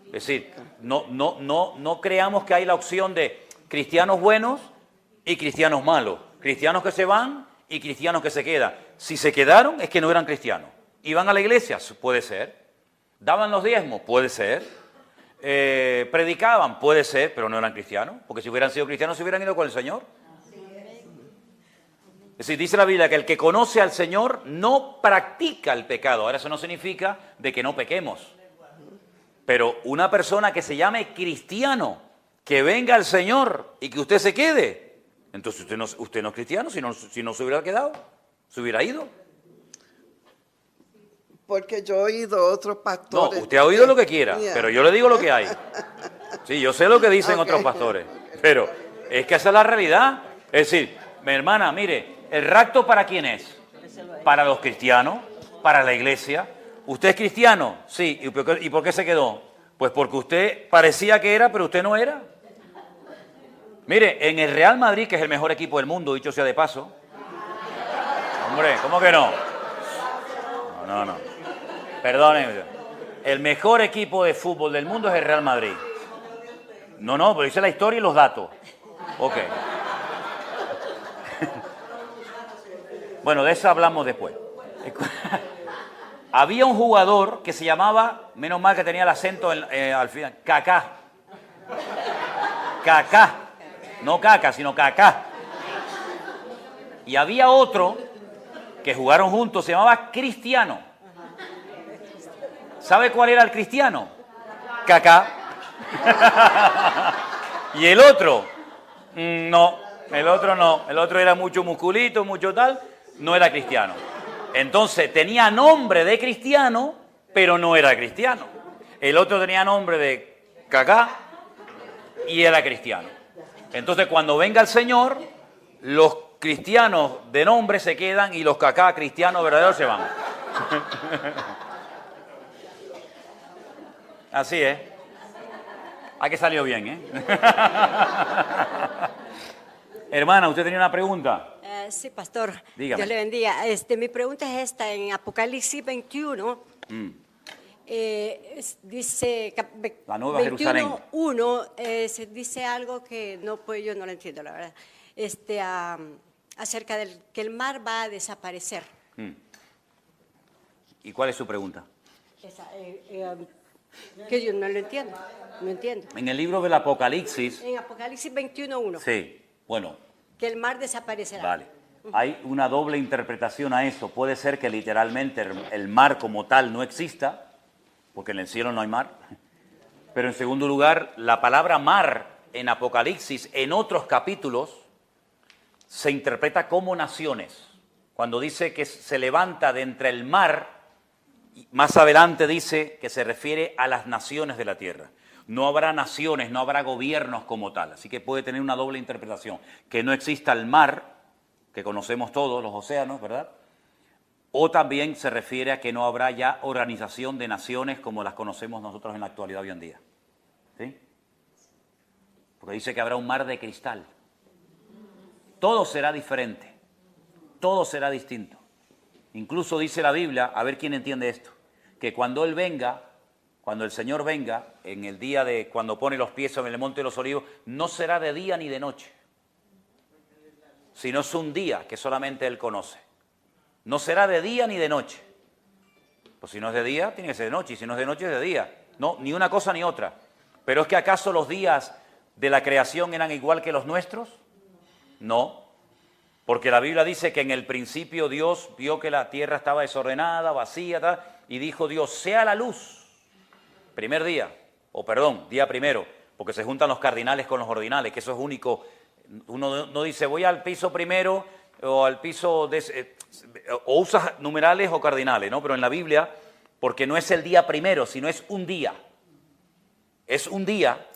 Es decir, no creamos que hay la opción de cristianos buenos y cristianos malos, cristianos que se van y cristianos que se quedan. Si se quedaron es que no eran cristianos. ¿Iban a la iglesia? Puede ser. ¿Daban los diezmos? Puede ser. ¿Predicaban? Puede ser, pero no eran cristianos, porque si hubieran sido cristianos se hubieran ido con el Señor. Es decir, dice la Biblia que el que conoce al Señor no practica el pecado. Ahora eso no significa de que no pequemos. Pero una persona que se llame cristiano, que venga al Señor y que usted se quede, entonces usted no es cristiano, si no se hubiera quedado, se hubiera ido. Porque yo he oído otros No, pastores. usted ha oído lo que quiera, Yeah. pero yo le digo lo que hay. Sí, yo sé lo que dicen Ok. otros pastores, pero es que esa es la realidad. Es decir, mi hermana, mire, ¿el rapto para quién es? Para los cristianos, para la iglesia. ¿Usted es cristiano? Sí. ¿Y por qué se quedó? Pues porque usted parecía que era, pero usted no era. Mire, en el Real Madrid, que es el mejor equipo del mundo, dicho sea de paso. Hombre, ¿cómo que no? No. Perdónenme. El mejor equipo de fútbol del mundo es el Real Madrid. No, pero dice la historia y los datos. Ok. Bueno, de eso hablamos después. Había un jugador que se llamaba, menos mal que tenía el acento al final, Kaká. Kaká. No Caca, sino Kaká. Y había otro que jugaron juntos, se llamaba Cristiano. ¿Sabe cuál era el cristiano? Kaká. Y el otro, no, el otro no. El otro era mucho musculito, mucho tal, no era cristiano. Entonces tenía nombre de cristiano, pero no era cristiano. El otro tenía nombre de Kaká y era cristiano. Entonces cuando venga el Señor, los cristianos de nombre se quedan y los Kaká cristianos verdaderos se van. Así es. Que salió bien, ¿eh? Hermana, ¿usted tenía una pregunta? Sí, pastor. Dígame. Dios le bendiga. Mi pregunta es esta. En Apocalipsis 21, dice... La Nueva Jerusalén. 21:1, se dice algo que yo no lo entiendo, la verdad. Acerca del que el mar va a desaparecer. ¿Y cuál es su pregunta? Que yo no lo entiendo. No entiendo. En el libro del Apocalipsis... En Apocalipsis 21:1. Sí, bueno, Que el mar desaparecerá. vale. Hay una doble interpretación a eso. Puede ser que literalmente el mar como tal no exista, porque en el cielo no hay mar. Pero en segundo lugar, la palabra mar en Apocalipsis, en otros capítulos, se interpreta como naciones. Cuando dice que se levanta de entre el mar, más adelante dice que se refiere a las naciones de la tierra. No habrá naciones, no habrá gobiernos como tal. Así que puede tener una doble interpretación. Que no exista el mar, que conocemos todos, los océanos, ¿verdad? O también se refiere a que no habrá ya organización de naciones como las conocemos nosotros en la actualidad hoy en día. ¿Sí? Porque dice que habrá un mar de cristal. Todo será diferente. Todo será distinto. Incluso dice la Biblia, a ver quién entiende esto, que cuando Él venga, cuando el Señor venga, en el día de cuando pone los pies sobre el monte de los olivos, no será de día ni de noche, sino es un día que solamente Él conoce. No será de día ni de noche. Pues si no es de día, tiene que ser de noche, y si no es de noche, es de día. No, ni una cosa ni otra. Pero ¿es que acaso los días de la creación eran igual que los nuestros? No, porque la Biblia dice que en el principio Dios vio que la tierra estaba desordenada, vacía, tal, y dijo Dios, sea la luz. Primer día, día primero, porque se juntan los cardinales con los ordinales, que eso es único. Uno no dice voy al piso primero o al piso o usas numerales o cardinales, ¿no? Pero en la Biblia, porque no es el día primero, sino es un día. Es un día,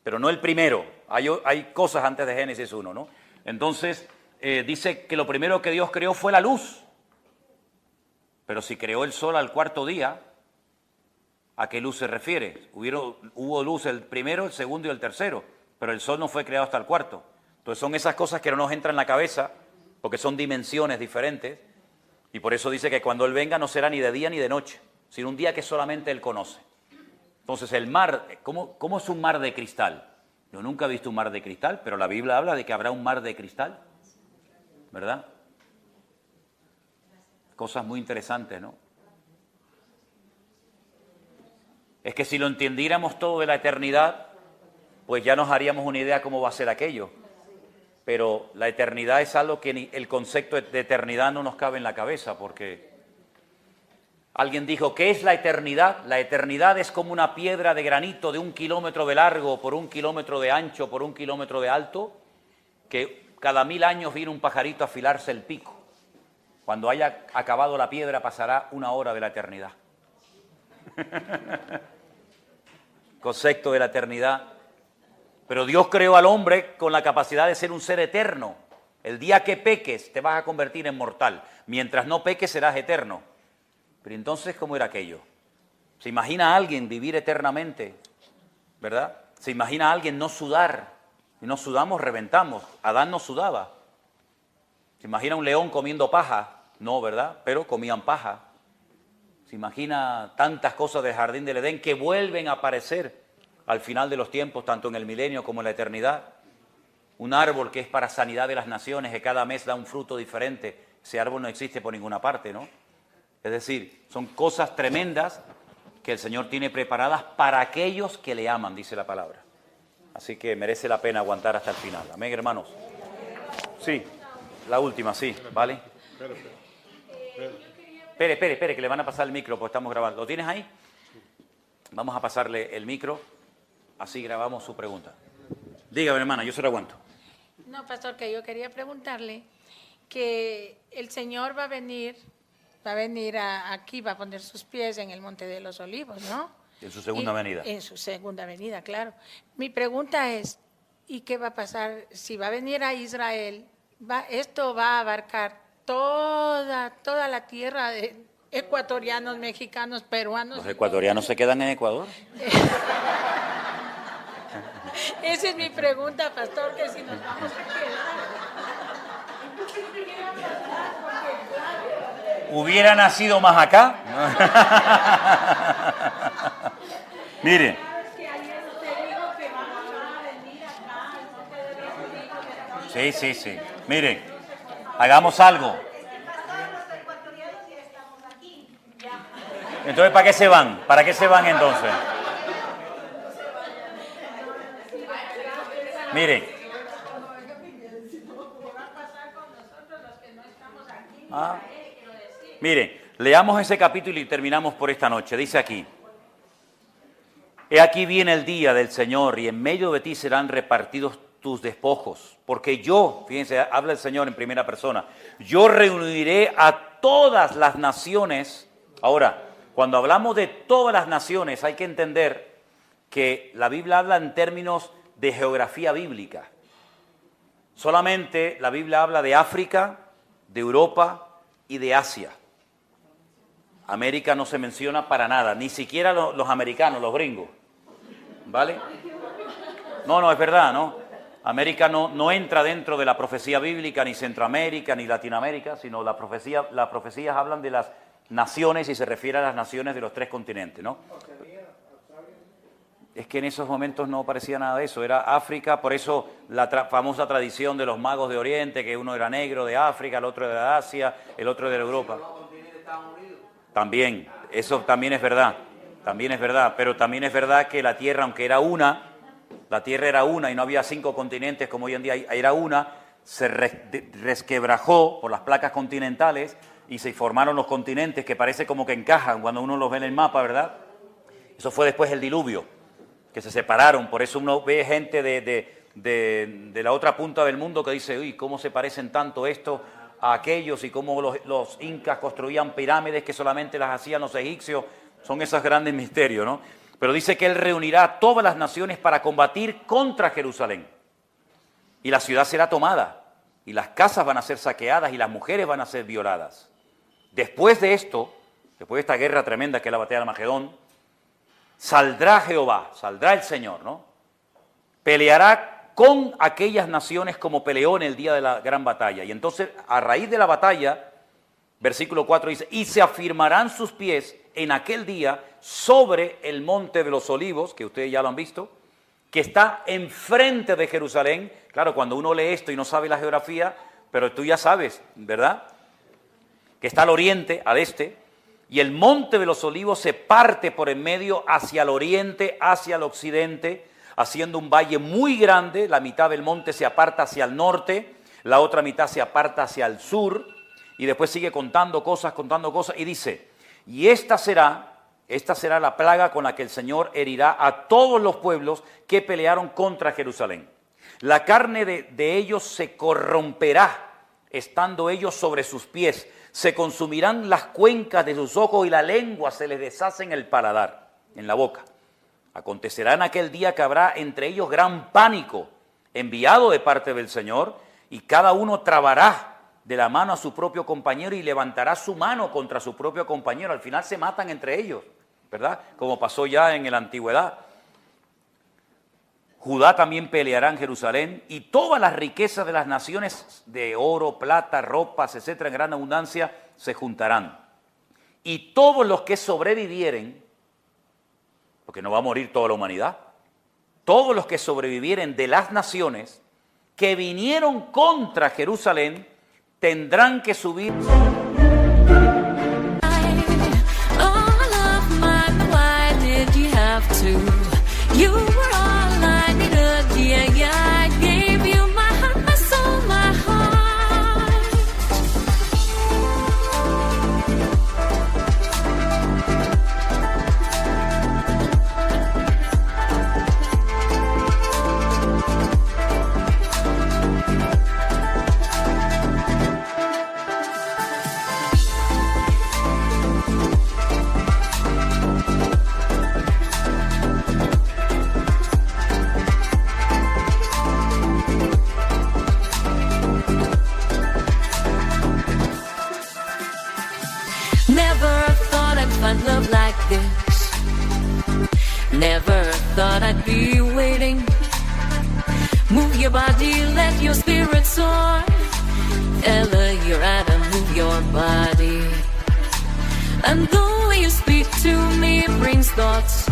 pero no el primero. Hay cosas antes de Génesis 1, ¿no? Entonces, dice que lo primero que Dios creó fue la luz. Pero si creó el sol al cuarto día, ¿a qué luz se refiere? Hubo luz el primero, el segundo y el tercero, pero el sol no fue creado hasta el cuarto. Entonces son esas cosas que no nos entran en la cabeza, porque son dimensiones diferentes, y por eso dice que cuando Él venga no será ni de día ni de noche, sino un día que solamente Él conoce. Entonces el mar, ¿cómo es un mar de cristal? Yo nunca he visto un mar de cristal, pero la Biblia habla de que habrá un mar de cristal, ¿verdad? Cosas muy interesantes, ¿no? Es que si lo entendiéramos todo de la eternidad, pues ya nos haríamos una idea cómo va a ser aquello. Pero la eternidad es algo que el concepto de eternidad no nos cabe en la cabeza, porque alguien dijo, ¿qué es la eternidad? La eternidad es como una piedra de granito de 1 kilómetro de largo, por 1 kilómetro de ancho, por 1 kilómetro de alto, que cada 1000 años viene un pajarito a afilarse el pico. Cuando haya acabado la piedra pasará 1 hora de la eternidad. Concepto de la eternidad. Pero Dios creó al hombre con la capacidad de ser un ser eterno. El día que peques te vas a convertir en mortal. Mientras no peques serás eterno. Pero entonces, ¿cómo era aquello? ¿Se imagina a alguien vivir eternamente? ¿Verdad? ¿Se imagina a alguien no sudar? Y no sudamos, reventamos. Adán no sudaba. ¿Se imagina un león comiendo paja? No, ¿verdad? Pero comían paja. ¿Se imagina tantas cosas del jardín del Edén que vuelven a aparecer al final de los tiempos, tanto en el milenio como en la eternidad? Un árbol que es para sanidad de las naciones, que cada mes da un fruto diferente. Ese árbol no existe por ninguna parte, ¿no? Es decir, son cosas tremendas que el Señor tiene preparadas para aquellos que le aman, dice la palabra. Así que merece la pena aguantar hasta el final. Amén, hermanos. Sí, la última, sí, ¿vale? Espere, que le van a pasar el micro, porque estamos grabando. ¿Lo tienes ahí? Vamos a pasarle el micro, así grabamos su pregunta. Dígame, hermana, yo se lo aguanto. No, pastor, que yo quería preguntarle que el Señor va a venir aquí, va a poner sus pies en el Monte de los Olivos, ¿no? En su segunda venida. En su segunda venida, claro. Mi pregunta es, ¿y qué va a pasar si va a venir a Israel? Esto va a abarcar toda la tierra de ecuatorianos, mexicanos, peruanos. ¿Los ecuatorianos se quedan en Ecuador? Esa es mi pregunta, pastor, que si nos vamos a quedar. ¿Hubiera nacido más acá? Miren. Sí. Miren, hagamos algo. Entonces, ¿para qué se van? ¿Para qué se van entonces? Miren. Miren, leamos ese capítulo y terminamos por esta noche. Dice aquí: He aquí viene el día del Señor, y en medio de ti serán repartidos tus despojos. Porque yo, fíjense, habla el Señor en primera persona, yo reuniré a todas las naciones. Ahora, cuando hablamos de todas las naciones, hay que entender que la Biblia habla en términos de geografía bíblica. Solamente la Biblia habla de África, de Europa y de Asia. América no se menciona para nada, ni siquiera los americanos, los gringos. ¿Vale? No, es verdad, ¿no? América no entra dentro de la profecía bíblica, ni Centroamérica, ni Latinoamérica, sino las profecías hablan de las naciones y se refiere a las naciones de los 3 continentes, ¿no? Es que en esos momentos no parecía nada de eso, era África, por eso la famosa tradición de los magos de Oriente, que uno era negro de África, el otro de Asia, el otro de Europa. También, eso también es verdad, pero también es verdad que la Tierra, aunque era una, la Tierra era una y no había 5 continentes como hoy en día era una, se resquebrajó por las placas continentales y se formaron los continentes que parece como que encajan cuando uno los ve en el mapa, ¿verdad? Eso fue después del diluvio, que se separaron, por eso uno ve gente de la otra punta del mundo que dice, uy, ¿cómo se parecen tanto estos a aquellos y cómo los incas construían pirámides que solamente las hacían los egipcios? Son esos grandes misterios, ¿no? Pero dice que Él reunirá a todas las naciones para combatir contra Jerusalén. Y la ciudad será tomada, y las casas van a ser saqueadas, y las mujeres van a ser violadas. Después de esto, después de esta guerra tremenda que es la batalla de Armagedón, saldrá Jehová, saldrá el Señor, ¿no? Peleará con aquellas naciones como peleó en el día de la gran batalla. Y entonces, a raíz de la batalla, versículo 4 dice, y se afirmarán sus pies en aquel día sobre el monte de los olivos, que ustedes ya lo han visto, que está enfrente de Jerusalén. Claro, cuando uno lee esto y no sabe la geografía, pero tú ya sabes, ¿verdad? Que está al oriente, al este, y el monte de los olivos se parte por en medio hacia el oriente, hacia el occidente, haciendo un valle muy grande. La mitad del monte se aparta hacia el norte, la otra mitad se aparta hacia el sur, y después sigue contando cosas, y dice, y esta será la plaga con la que el Señor herirá a todos los pueblos que pelearon contra Jerusalén. La carne de ellos se corromperá estando ellos sobre sus pies. Se consumirán las cuencas de sus ojos y la lengua se les deshace en el paladar, en la boca. Acontecerá en aquel día que habrá entre ellos gran pánico, enviado de parte del Señor, y cada uno trabará de la mano a su propio compañero y levantará su mano contra su propio compañero. Al final se matan entre ellos, ¿verdad? Como pasó ya en la antigüedad. Judá también peleará en Jerusalén, y todas las riquezas de las naciones de oro, plata, ropas, etcétera, en gran abundancia, se juntarán. Y todos los que sobrevivieren, porque no va a morir toda la humanidad, todos los que sobrevivieren de las naciones que vinieron contra Jerusalén, tendrán que subir. Love like this. Never thought I'd be waiting. Move your body, let your spirit soar. Ella, you're out and move your body. And the way you speak to me brings thoughts